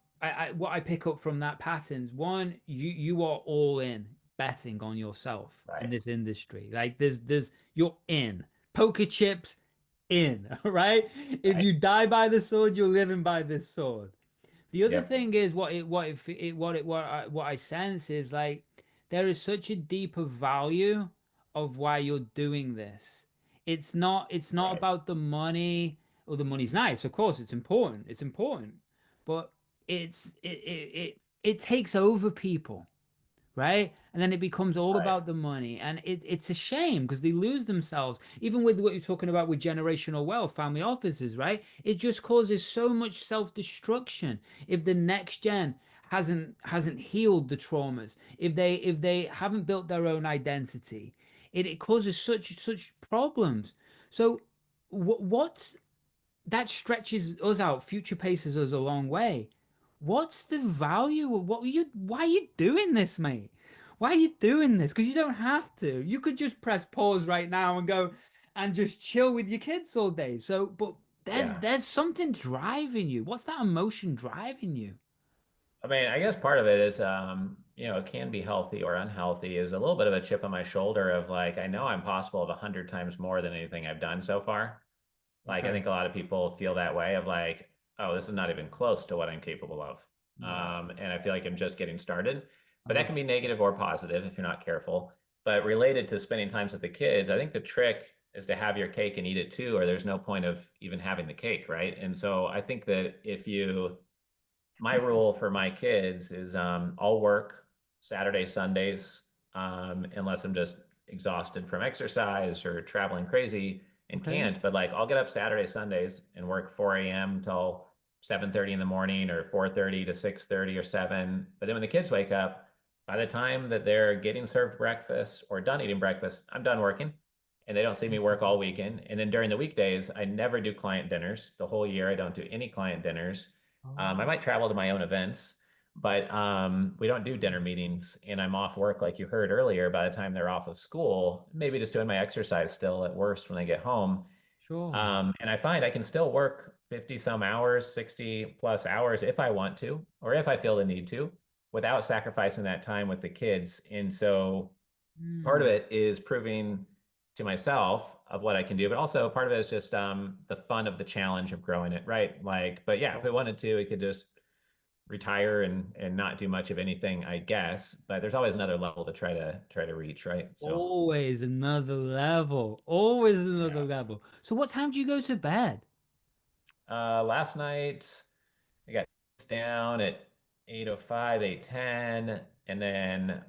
what I pick up from that patterns, one, you are all in betting on yourself in right, this industry. Like you're in. Poker chips in, right? If right. you die by the sword, you're living by this sword. The other Yep, thing is what I sense is like there is such a deeper value of why you're doing this. It's not right, about the money, or the money's nice, of course, it's important, but it takes over people, right? And then it becomes all right, about the money. And it's a shame because they lose themselves. Even with what you're talking about with generational wealth, family offices, right? It just causes so much self-destruction if the next gen hasn't healed the traumas, if they haven't built their own identity. It causes such problems. So what's that stretches us out, future paces us a long way. What's the value of why are you doing this, mate? Why are you doing this? Because you don't have to. You could just press pause right now and go and just chill with your kids all day. So, but yeah. there's something driving you. What's that emotion driving you? I mean, I guess part of it is, it can be healthy or unhealthy, is a little bit of a chip on my shoulder of like, I know I'm possible of 100 times more than anything I've done so far. Like, I Okay. think a lot of people feel that way of like, oh, this is not even close to what I'm capable of. Wow. And I feel like I'm just getting started. But that Uh-huh. can be negative or positive if you're not careful. But related to spending times with the kids, I think the trick is to have your cake and eat it too, or there's no point of even having the cake, right? And so I think that my rule for my kids is I'll work Saturday, Sundays, unless I'm just exhausted from exercise or traveling crazy and Okay. can't. But like I'll get up Saturday, Sundays and work 4 a.m. till 7:30 in the morning or 4:30 to 6:30 or 7. But then when the kids wake up, by the time that they're getting served breakfast or done eating breakfast, I'm done working and they don't see me work all weekend. And then during the weekdays, I never do client dinners. The whole year, I don't do any client dinners. I Oh, might travel to my own events, but we don't do dinner meetings. And I'm off work, like you heard earlier, by the time they're off of school, maybe just doing my exercise still at worst when they get home. sure. And I find I can still work 50 some hours, 60 plus hours if I want to, or if I feel the need to, without sacrificing that time with the kids. And so part of Hmm. it is proving to myself of what I can do, but also part of it is just the fun of the challenge of growing it, right? Like, but yeah, if we wanted to, we could just retire and not do much of anything, I guess. But there's always another level to try to reach, right? So Always another level. Always another yeah. level. So what time do you go to bed? Last night I got down at 8:05, 8:10, and then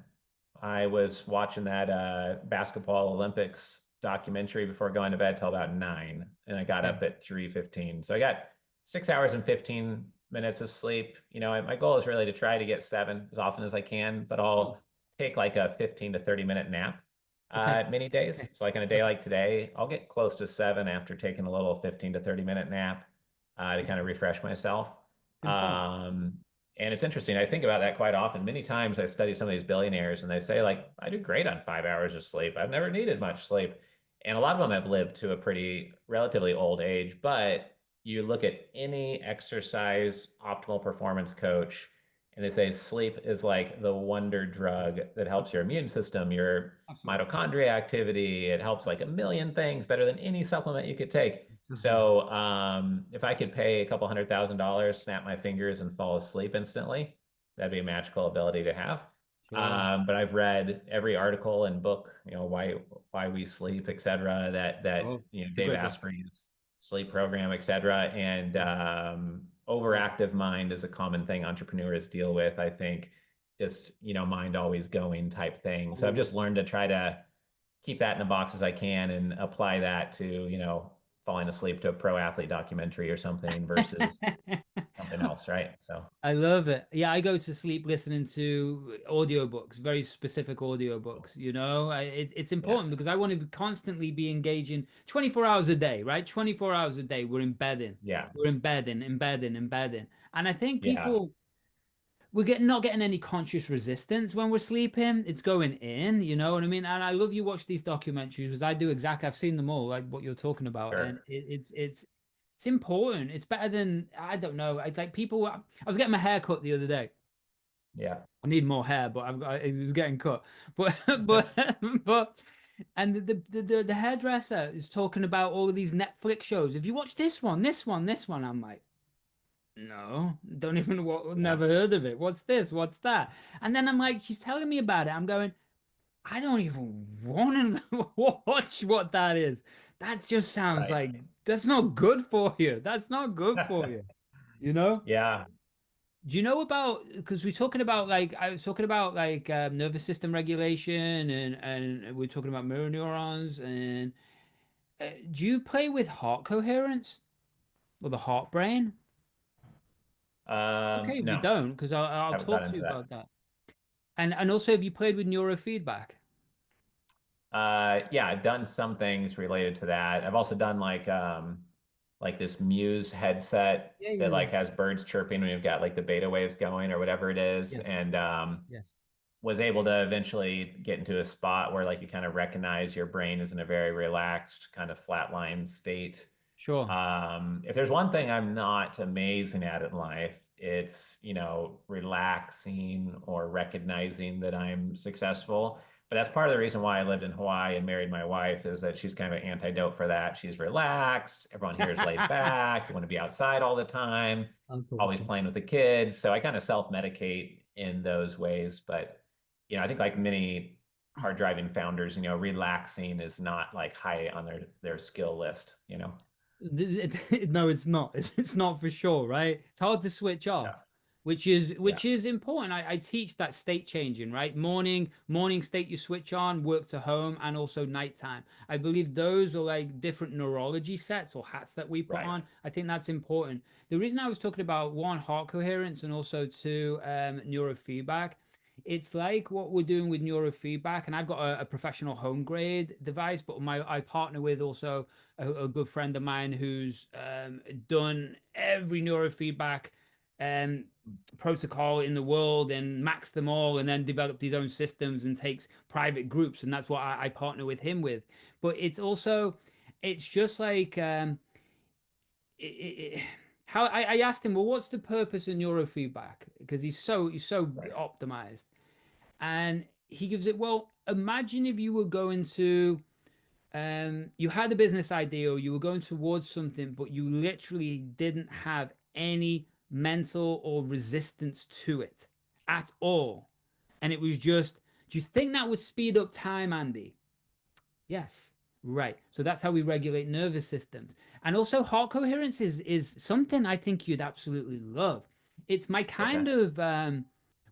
I was watching that basketball Olympics documentary before going to bed till about 9, and I got Okay. up at 3:15. So I got 6 hours and 15 minutes of sleep. My goal is really to try to get 7 as often as I can, but I'll Oh, take like a 15 to 30-minute nap okay. many days. Okay. So like on a day like today, I'll get close to 7 after taking a little 15 to 30-minute nap to kind of refresh myself. It's important. Um, and it's interesting. I think about that quite often. Many times I study some of these billionaires and they say like, I do great on 5 hours of sleep. I've never needed much sleep. And a lot of them have lived to a pretty relatively old age, but you look at any exercise optimal performance coach and they say sleep is like the wonder drug that helps your immune system, your Absolutely. mitochondria activity. It helps like a million things better than any supplement you could take. Absolutely. So if I could pay a couple $100,000, snap my fingers and fall asleep instantly, that'd be a magical ability to have. Sure. But I've read every article and book, why we sleep, et cetera, that Oh, it's a Dave great book. Asprey's sleep program, et cetera. And Yeah. overactive mind is a common thing entrepreneurs deal with. I think just, mind always going type thing. So I've Oh. just learned to try to keep that in the box as I can and apply that to, falling asleep to a pro athlete documentary or something versus something else, right? So I love it. Yeah, I go to sleep listening to audiobooks, very specific audiobooks, it's yeah, important because I want to constantly be engaging 24 hours a day, right? 24 hours a day, we're embedding. yeah, We're embedding, embedding, embedding. And I think yeah, people we're getting not getting any conscious resistance when we're sleeping. It's going in, you know what I mean? And I love you watch these documentaries because I do exactly. I've seen them all, like what you're talking about, and sure, it's important. It's better than I don't know. It's like people. I was getting my hair cut the other day. yeah. I need more hair, but it was getting cut. But but and the hairdresser is talking about all of these Netflix shows. If you watch this one, this one, this one, I'm like. No, don't even Yeah. never heard of it. What's this? What's that? And then I'm like, she's telling me about it. I'm going, I don't even want to watch what that is. That just sounds Right. like that's not good for you. That's not good for you. You know? Yeah. Do you know about because we're talking about like I was talking about like nervous system regulation and we're talking about mirror neurons and do you play with heart coherence or the heart brain? Okay, if you No, don't, because I'll haven't got talk to into you that. about that. And also, have you played with neurofeedback? Yeah, I've done some things related to that. I've also done like this Muse headset Yeah, yeah, that yeah. like has birds chirping when you've got like the beta waves going or whatever it is. Yes, And yes. was able to eventually get into a spot where like you kind of recognize your brain is in a very relaxed, kind of flatline state. Sure. If there's one thing I'm not amazing at in life, it's, relaxing or recognizing that I'm successful. But that's part of the reason why I lived in Hawaii and married my wife is that she's kind of an antidote for that. She's relaxed. Everyone here is laid back. You want to be outside all the time, That's always awesome. playing with the kids. So I kind of self-medicate in those ways. But, I think like many hard driving founders, relaxing is not like high on their skill list. No, it's not. It's not for sure, right? It's hard to switch Yeah. off, which is Yeah. which is important. I teach that state changing, right? Morning state you switch on, work to home, and also nighttime. I believe those are like different neurology sets or hats that we put Right. on. I think that's important. The reason I was talking about one, heart coherence, and also two, neurofeedback. It's like what we're doing with neurofeedback, and I've got a professional home grade device, but I partner with also a good friend of mine who's done every neurofeedback um, protocol in the world and maxed them all, and then developed his own systems and takes private groups, and that's what I partner with him with. But it's just like how I asked him, well, what's the purpose of neurofeedback? Because he's so Right. optimized, and he gives it. Well, imagine if you were going to you had a business idea or you were going towards something, but you literally didn't have any mental or resistance to it at all. And it was just, do you think that would speed up time, Andy? Yes. Right. So that's how we regulate nervous systems. And also heart coherence is something I think you'd absolutely love. It's my Okay. kind of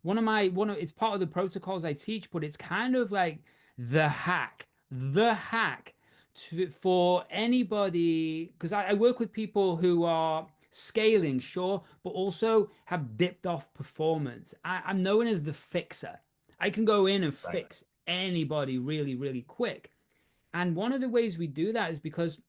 one of it's part of the protocols I teach, but it's kind of like the hack for anybody because I work with people who are scaling, sure, but also have dipped off performance. I'm known as the fixer. I can go in and Right. fix anybody really, really quick. And one of the ways we do that is because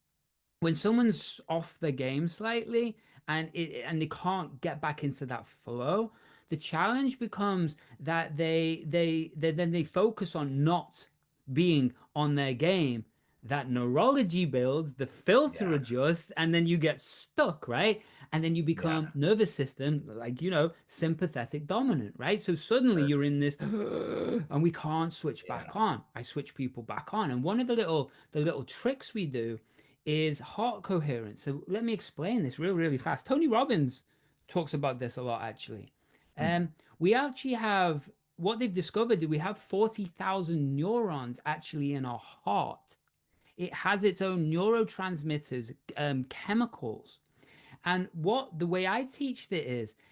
when someone's off the game slightly and they can't get back into that flow, the challenge becomes that then they focus on not being on their game. That neurology builds, the filter Yeah. adjusts, and then you get stuck, right? And then you Yeah. become nervous system, like, sympathetic dominant, right? So suddenly Sure. you're in this, and we can't switch Yeah. back on. I switch people back on. And one of the little tricks we do is heart coherence. So let me explain this really fast. Tony Robbins talks about this a lot, actually. Hmm. We actually have what they've discovered. We have 40,000 neurons actually in our heart. It has its own neurotransmitters, chemicals. And what the way I teach it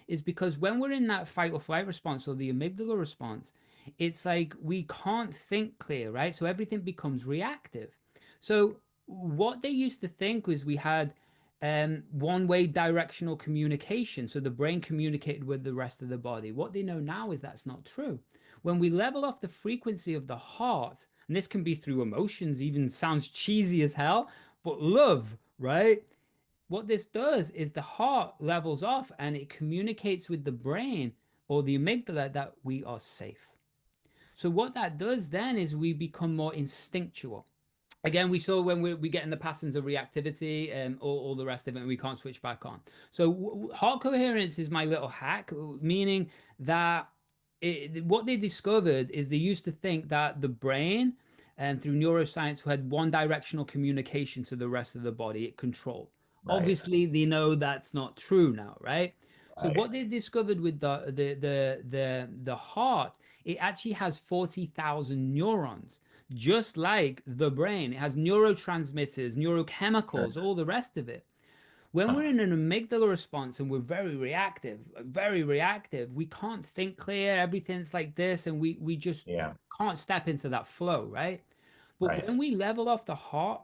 is because when we're in that fight or flight response or the amygdala response, it's like we can't think clear, right? So everything becomes reactive. So what they used to think was we had one-way directional communication. So the brain communicated with the rest of the body. What they know now is that's not true. When we level off the frequency of the heart, and this can be through emotions, even sounds cheesy as hell, but love, right? What this does is the heart levels off and it communicates with the brain or the amygdala that we are safe. So what that does then is we become more instinctual. Again, we saw when we get in the patterns of reactivity and all the rest of it, and we can't switch back on. So heart coherence is my little hack, meaning that what they discovered is they used to think that the brain and through neuroscience had one directional communication to the rest of the body, it controlled. Right. Obviously, they know that's not true now, right? So Right. what they discovered with the heart, it actually has 40,000 neurons, just like the brain. It has neurotransmitters, Sure. neurochemicals, all the rest of it. When we're Huh. in an amygdala response and we're very reactive, we can't think clear. Everything's like this, and we just Yeah. can't step into that flow, right? But Right. when we level off the heart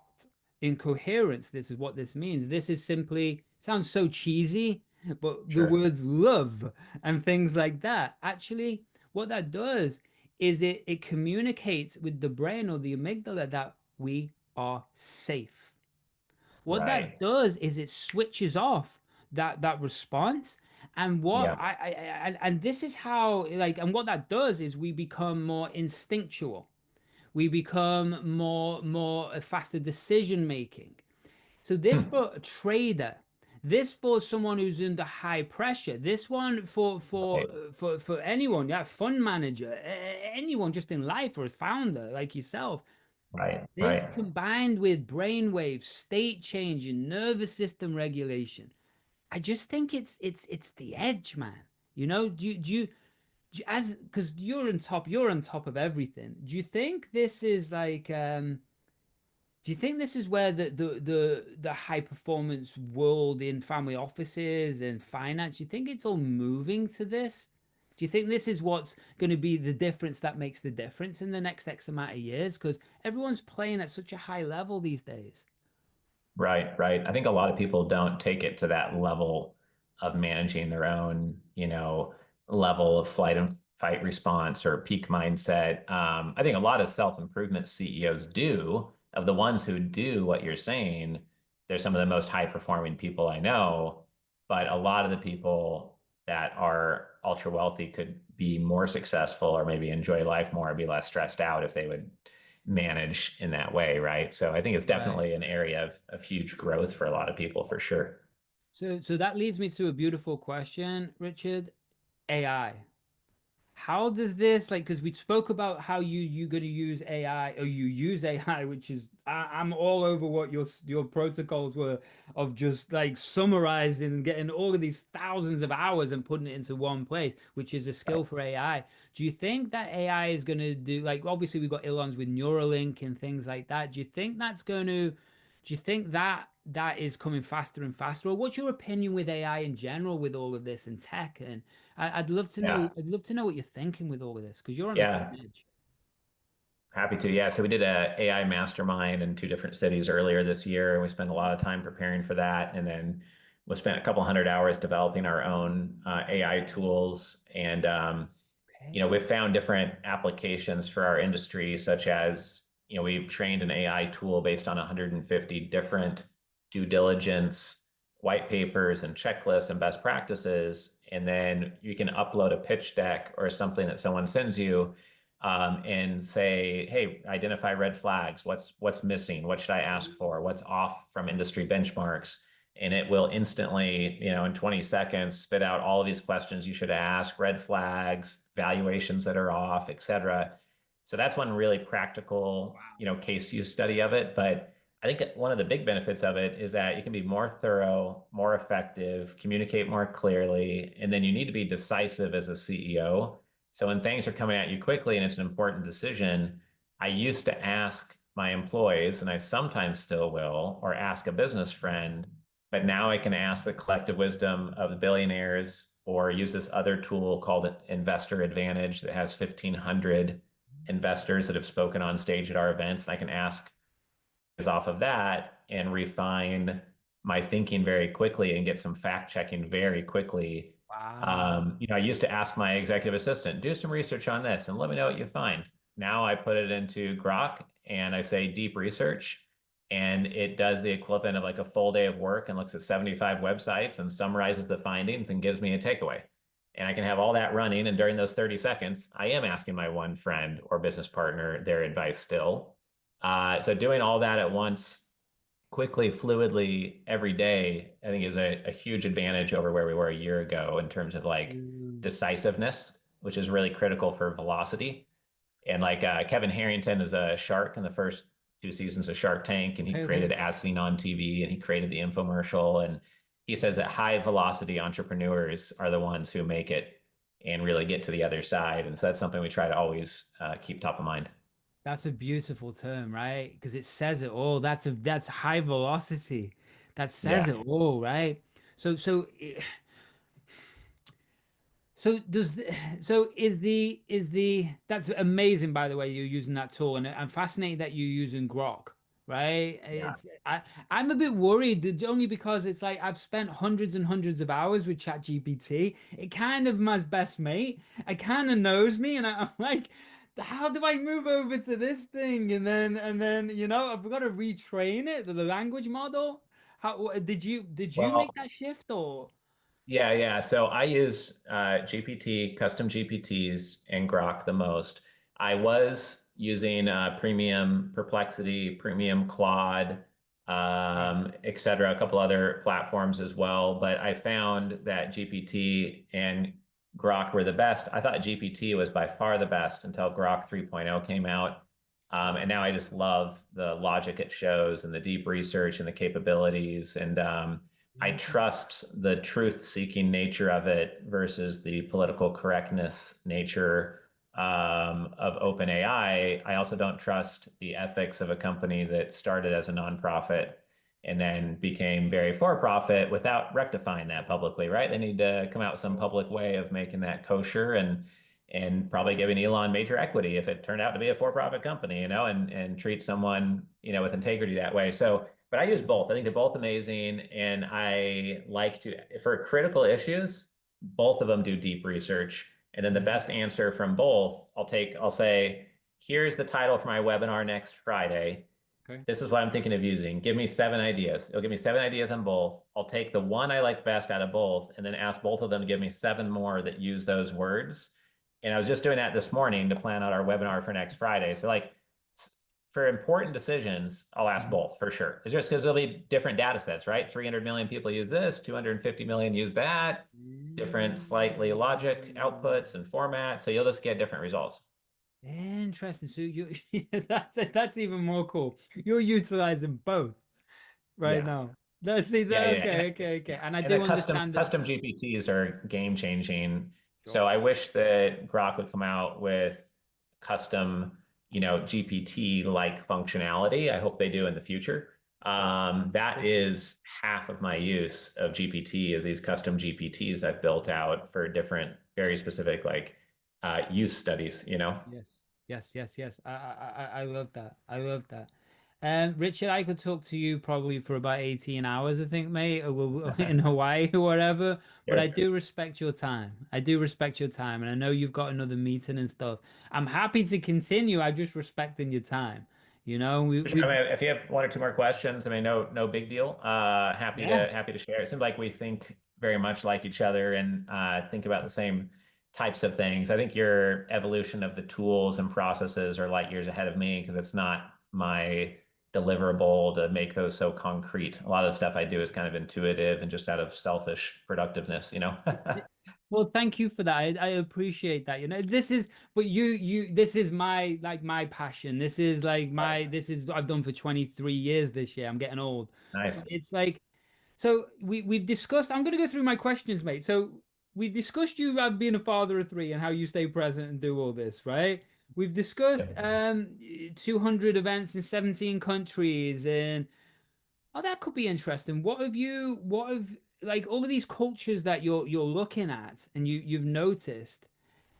in coherence, this is what this means. This is simply, sounds so cheesy, but the Sure. words love and things like that. Actually, what that does is it communicates with the brain or the amygdala that we are safe. What that Right. does is it switches off that response. And what Yeah. and this is how, like, and what that does is we become more instinctual. We become more faster decision making. So this Hmm. for a trader, this for someone who's under high pressure, this one Right. for anyone, yeah, fund manager, anyone just in life or a founder like yourself. Right. This Right. combined with brainwave, state change, and nervous system regulation, I just think it's the edge, man. As because you're on top of everything. Do you think this is where the high performance world in family offices and finance, do you think it's all moving to this? Do you think this is what's going to be the difference that makes the difference in the next X amount of years? Because everyone's playing at such a high level these days. Right, right. I think a lot of people don't take it to that level of managing their own, level of flight and fight response or peak mindset. I think a lot of self-improvement CEOs do. Of the ones who do what you're saying, they're some of the most high-performing people I know. But a lot of the people that are ultra wealthy could be more successful or maybe enjoy life more, be less stressed out if they would manage in that way, right? So I think it's Right. definitely an area of huge growth for a lot of people for sure. So that leads me to a beautiful question, Richard. AI. How does this, like, because we spoke about how you're going to use AI, or you use AI, which is I'm all over what your protocols were of just like summarizing and getting all of these thousands of hours and putting it into one place, which is a skill Right. for AI. Do you think that AI is going to do, like, obviously we've got Elon's with Neuralink and things like that. Do you think that that is coming faster and faster? Or what's your opinion with AI in general with all of this and tech? And I'd love to know. Yeah. I'd love to know what you're thinking with all of this because you're on the Yeah. cutting edge. Happy to. Yeah. So we did a AI mastermind in two different cities earlier this year, and we spent a lot of time preparing for that. And then we spent a couple hundred hours developing our own AI tools, and Okay. we've found different applications for our industry, such as, we've trained an AI tool based on 150 different due diligence white papers and checklists and best practices. And then you can upload a pitch deck or something that someone sends you, and say, hey, identify red flags. What's missing? What should I ask for? What's off from industry benchmarks? And it will instantly, in 20 seconds, spit out all of these questions you should ask, red flags, valuations that are off, et cetera. So that's one really practical, case use study of it. But I think one of the big benefits of it is that you can be more thorough, more effective, communicate more clearly, and then you need to be decisive as a CEO. So when things are coming at you quickly and it's an important decision, I used to ask my employees, and I sometimes still will, or ask a business friend, but now I can ask the collective wisdom of the billionaires or use this other tool called Investor Advantage that has 1,500 investors that have spoken on stage at our events. I can ask off of that and refine my thinking very quickly and get some fact checking very quickly. Wow. I used to ask my executive assistant, do some research on this and let me know what you find. Now I put it into Grok and I say deep research, and it does the equivalent of like a full day of work and looks at 75 websites and summarizes the findings and gives me a takeaway. And I can have all that running. And during those 30 seconds, I am asking my one friend or business partner their advice still. So doing all that at once, quickly, fluidly, every day, I think is a huge advantage over where we were a year ago in terms of like Mm. decisiveness, which is really critical for velocity. And like Kevin Harrington is a shark in the first two seasons of Shark Tank, and he Okay, created okay. As Seen on TV, and he created the infomercial. And he says that high velocity entrepreneurs are the ones who make it and really get to the other side. And so that's something we try to always keep top of mind. That's a beautiful term, right? Because it says it all. That's high velocity. That says Yeah. it all, right? So so So does the, so is the that's amazing, by the way, you're using that tool, and I'm fascinated that you're using Grok, right? Yeah. I'm a bit worried only because it's like I've spent hundreds and hundreds of hours with ChatGPT. It kind of my best mate. It kind of knows me, and I'm like, how do I move over to this thing? And then I've got to retrain it, the language model. How did you Well, make that shift or? yeah, yeah. So I use GPT, custom GPTs, and Grok the most. I was using Premium Perplexity, Premium Claude, et cetera, a couple other platforms as well. But I found that GPT and Grok were the best. I thought GPT was by far the best until Grok 3.0 came out. And now I just love the logic it shows and the deep research and the capabilities. And I trust the truth-seeking nature of it versus the political correctness nature of OpenAI. I also don't trust the ethics of a company that started as a nonprofit and then became very for-profit without rectifying that publicly, right? They need to come out with some public way of making that kosher and probably giving Elon major equity if it turned out to be a for-profit company, and treat someone, with integrity that way. So, but I use both. I think they're both amazing, and I like to, for critical issues, both of them do deep research, and then the Yeah. best answer from both, I'll say, here's the title for my webinar next Friday. Okay. This is what I'm thinking of using. Give me 7 ideas. It'll give me 7 ideas on both. I'll take the one I like best out of both and then ask both of them to give me 7 more that use those words. And I was just doing that this morning to plan out our webinar for next Friday. So like for important decisions, I'll ask Mhm. both for sure. It's just because there'll be different data sets, right? 300 million people use this, 250 million use that, different slightly logic outputs and formats. So you'll just get different results. Interesting. So you that's even more cool. You're utilizing both right Yeah. now. Let's see Yeah, that. yeah. Okay, okay, okay. And I And the do custom understand that. custom GPTs are game changing. So Sure. I wish that Grok would come out with custom, GPT like functionality. I hope they do in the future. Sure. That is half of my use of GPT, of these custom GPTs I've built out for different, very specific like use studies. Yes. Yes, yes, yes. I love that. I love that. Richard, I could talk to you probably for about 18 hours, I think, mate, in Hawaii or whatever. But I Sure. do respect your time. I do respect your time. And I know you've got another meeting and stuff. I'm happy to continue. I'm just respecting your time. You know, Sure. we've, I mean, if you have one or two more questions, I mean, no big deal. yeah. Happy to share. It seems like we think very much like each other and think about the same types of things. I think your evolution of the tools and processes are light years ahead of me because it's not my deliverable to make those so concrete. A lot of the stuff I do is kind of intuitive and just out of selfish productiveness, you know? Well, thank you for that. I appreciate that. You know, but this is my, like, my passion. This is like this is what I've done for 23 years this year. I'm getting old. Nice. It's like, so we've discussed, I'm going to go through my questions, mate. So we've discussed you being a father of three and how you stay present and do all this, right? We've discussed 200 events in 17 countries, and oh, that could be interesting. What have like all of these cultures that you're looking at and you've noticed?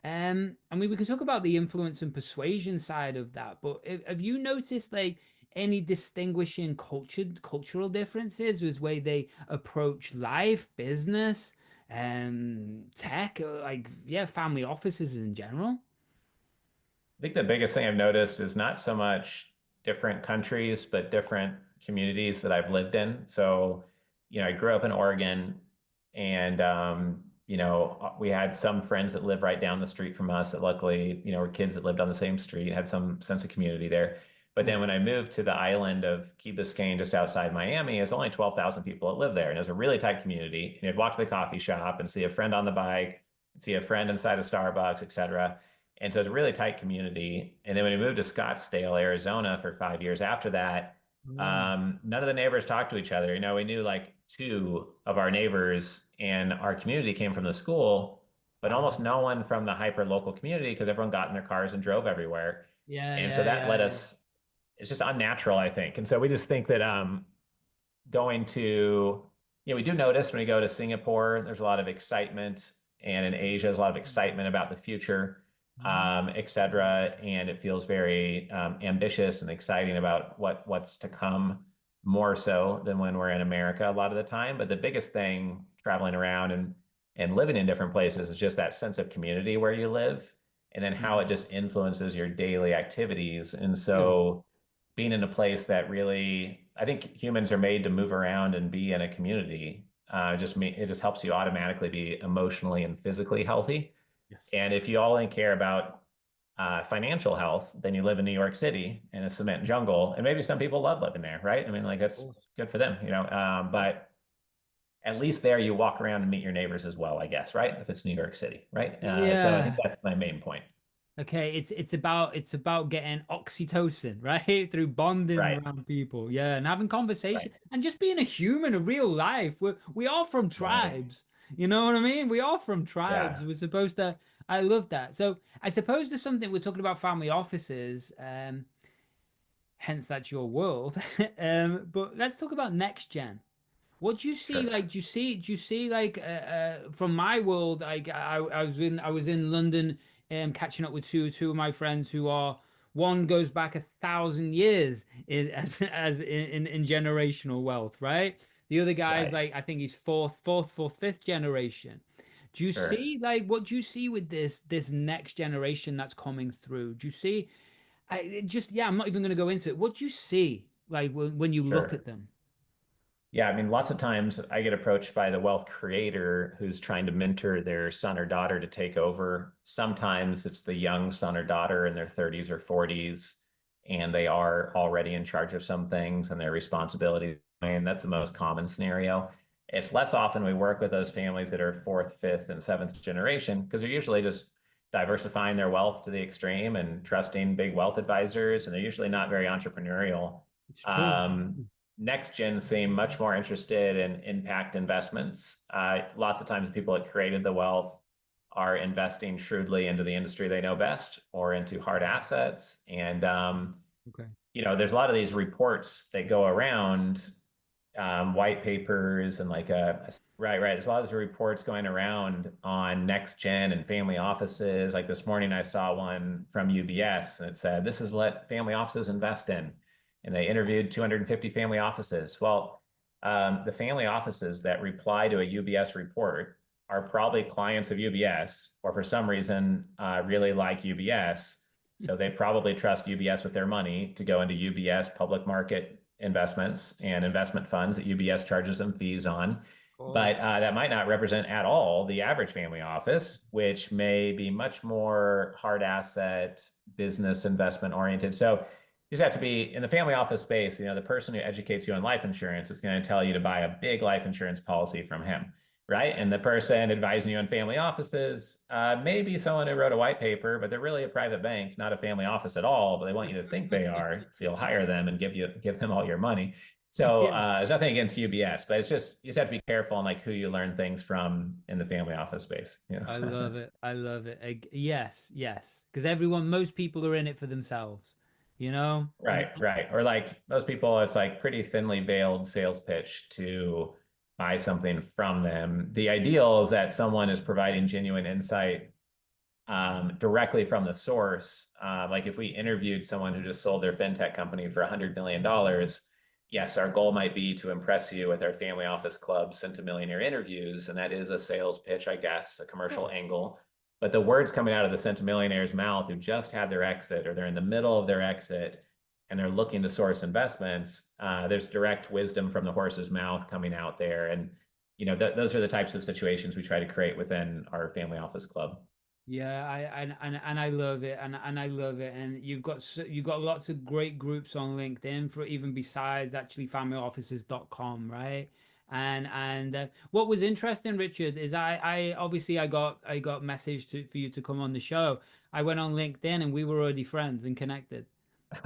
I mean, we can talk about the influence and persuasion side of that, but have you noticed like any distinguishing cultural differences with way they approach life, business, tech, or like yeah, family offices in general? I think the biggest thing I've noticed is not so much different countries, but different communities that I've lived in. So, I grew up in Oregon and, we had some friends that live right down the street from us that luckily, were kids that lived on the same street, had some sense of community there. But then Nice. when I moved to the island of Key Biscayne, just outside Miami, it's only 12,000 people that live there. And it was a really tight community. And you'd walk to the coffee shop and see a friend on the bike, see a friend inside a Starbucks, et cetera. And so it's a really tight community. And then when we moved to Scottsdale, Arizona for 5 years after that, Yeah. none of the neighbors talked to each other. We knew like two of our neighbors, and our community came from the school, but almost no one from the hyper local community because everyone got in their cars and drove everywhere. Yeah, And so yeah, that led yeah. us, it's just unnatural, I think. And so we just think that going to, we do notice when we go to Singapore, there's a lot of excitement, and in Asia, there's a lot of excitement about the future, et cetera. And it feels very ambitious and exciting about what's to come, more so than when we're in America a lot of the time. But the biggest thing traveling around and living in different places is just that sense of community where you live, and then how it just influences your daily activities. And Yeah. so being in a place that really, I think humans are made to move around and be in a community. It just helps you automatically be emotionally and physically healthy. Yes. And if you only care about financial health, then you live in New York City in a cement jungle. And maybe some people love living there, right? I mean, like Of that's course. good for them, but at least there you walk around and meet your neighbors as well, I guess, right? If it's New York City, right? So I think Yeah. that's my main point. Okay, it's about getting oxytocin, right? Through bonding Right. around people. Yeah, and having conversation Right. and just being a human, a real life. We are from Right. tribes. You know what I mean? We are from tribes. Yeah. We're supposed to I love that. So I suppose there's something we're talking about family offices, hence that's your world. But let's talk about next gen. What do you see? Sure. Like, do you see like from my world? Like, I was in London, catching up with two of my friends who are one goes back 1,000 years as in generational wealth, right? The other guy is Right. like I think he's fourth, fifth generation. Do you Sure. see like what do you see with this next generation that's coming through? Do you see? Yeah, I'm not even going to go into it. What do you see like when you look Sure. at them? Yeah, I mean, lots of times I get approached by the wealth creator who's trying to mentor their son or daughter to take over. Sometimes it's the young son or daughter in their 30s or 40s, and they are already in charge of some things and their responsibilities. And that's the most common scenario. It's less often we work with those families that are fourth, fifth, and seventh generation because they're usually just diversifying their wealth to the extreme and trusting big wealth advisors, and they're usually not very entrepreneurial. It's true. Um, Next gen seem much more interested in impact investments. Lots of times, people that created the wealth are investing shrewdly into the industry they know best or into hard assets. And, Okay. there's a lot of these reports that go around, white papers and right. There's a lot of these reports going around on next gen and family offices. Like this morning, I saw one from UBS and it said, this is what family offices invest in. and they interviewed 250 family offices. Well, the family offices that reply to a UBS report are probably clients of UBS, or for some reason really like UBS. So they probably trust UBS with their money to go into UBS public market investments and investment funds that UBS charges them fees on. But that might not represent at all the average family office, which may be much more hard asset business investment oriented. So you just have to be in the family office space. The person who educates you on life insurance is going to tell you to buy a big life insurance policy from him, right? And the person advising you on family offices may be someone who wrote a white paper, but they're really a private bank, not a family office at all. But they want you to think they are, so you'll hire them and give them all your money. So there's nothing against UBS, but it's just, you just have to be careful on who you learn things from in the family office space. I love it. I love it. Yes. Because most people are in it for themselves, Right. Or most people, it's pretty thinly veiled sales pitch to buy something from them. The ideal is that someone is providing genuine insight directly from the source. If we interviewed someone who just sold their fintech company for $100 million, yes, our goal might be to impress you with our family office club centimillionaire interviews. And that is a sales pitch, I guess, a commercial angle. But the words coming out of the centimillionaire's mouth who just had their exit, or they're in the middle of their exit and they're looking to source investments, there's direct wisdom from the horse's mouth coming out there. And, those are the types of situations we try to create within our family office club. Yeah, I love it, and I love it, and you've got lots of great groups on LinkedIn for even besides actually familyoffices.com, right? And what was interesting, Richard, is I obviously I got message for you to come on the show. I went on LinkedIn and we were already friends and connected.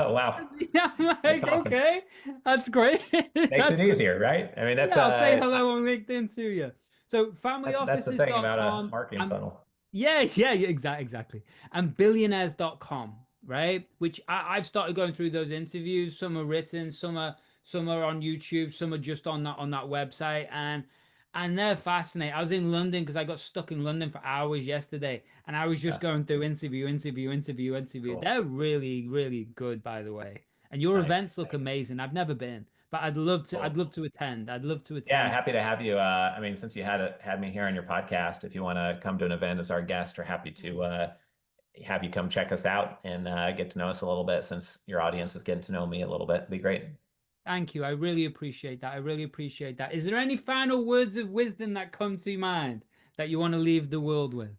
Oh, wow. Yeah, I'm like, that's awesome. Okay, that's great. Makes it easier, right? I mean, I'll say hello on LinkedIn to you. So familyoffices.com. That's the thing about a marketing funnel. Yeah, exactly. And billionaires.com, right? Which I've started going through those interviews. Some are written, some are on YouTube, some are just on that website, and they're fascinating. I was in London because I got stuck in London for hours yesterday, and I was just going through interview. Cool. They're really, really good, by the way. And your events look amazing. I've never been, but I'd love to. Cool. I'd love to attend. Yeah, happy to have you. I mean, since you had me here on your podcast, if you want to come to an event as our guest, we're happy to have you come check us out and get to know us a little bit. Since your audience is getting to know me a little bit, it'd be great. Thank you. I really appreciate that. Is there any final words of wisdom that come to mind that you want to leave the world with?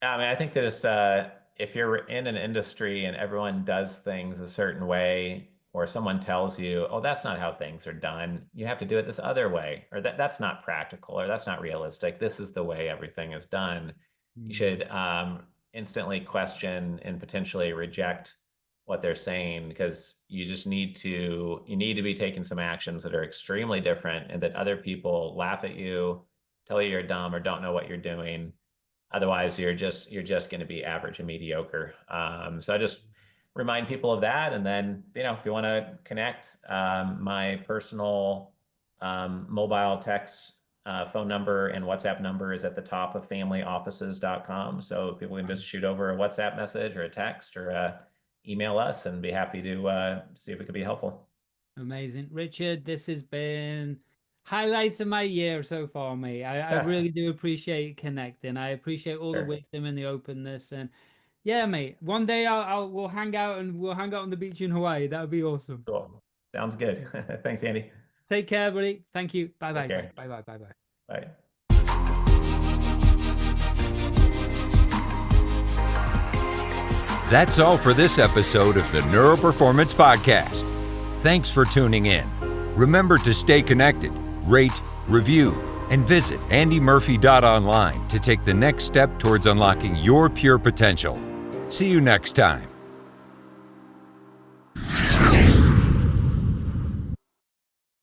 I mean, I think that if you're in an industry and everyone does things a certain way, or someone tells you, oh, that's not how things are done, you have to do it this other way, or that's not practical, or that's not realistic, this is the way everything is done. You should instantly question and potentially reject what they're saying, because you need to be taking some actions that are extremely different, and that other people laugh at you, tell you you're dumb or don't know what you're doing. Otherwise, you're just going to be average and mediocre. So I just remind people of that. And then, if you want to connect, my personal mobile text phone number and WhatsApp number is at the top of familyoffices.com. So people can just shoot over a WhatsApp message or a text or email us, and be happy to see if it could be helpful. Amazing. Richard, this has been highlights of my year so far, mate. I really do appreciate connecting. I appreciate all the wisdom and the openness. And yeah, mate, one day we'll hang out on the beach in Hawaii. That would be awesome. Cool. Sounds good. Thanks, Andy. Take care, buddy. Thank you. Bye-bye. Bye-bye. Bye. That's all for this episode of the Neuro-Performance Podcast. Thanks for tuning in. Remember to stay connected, rate, review, and visit andymurphy.online to take the next step towards unlocking your pure potential. See you next time.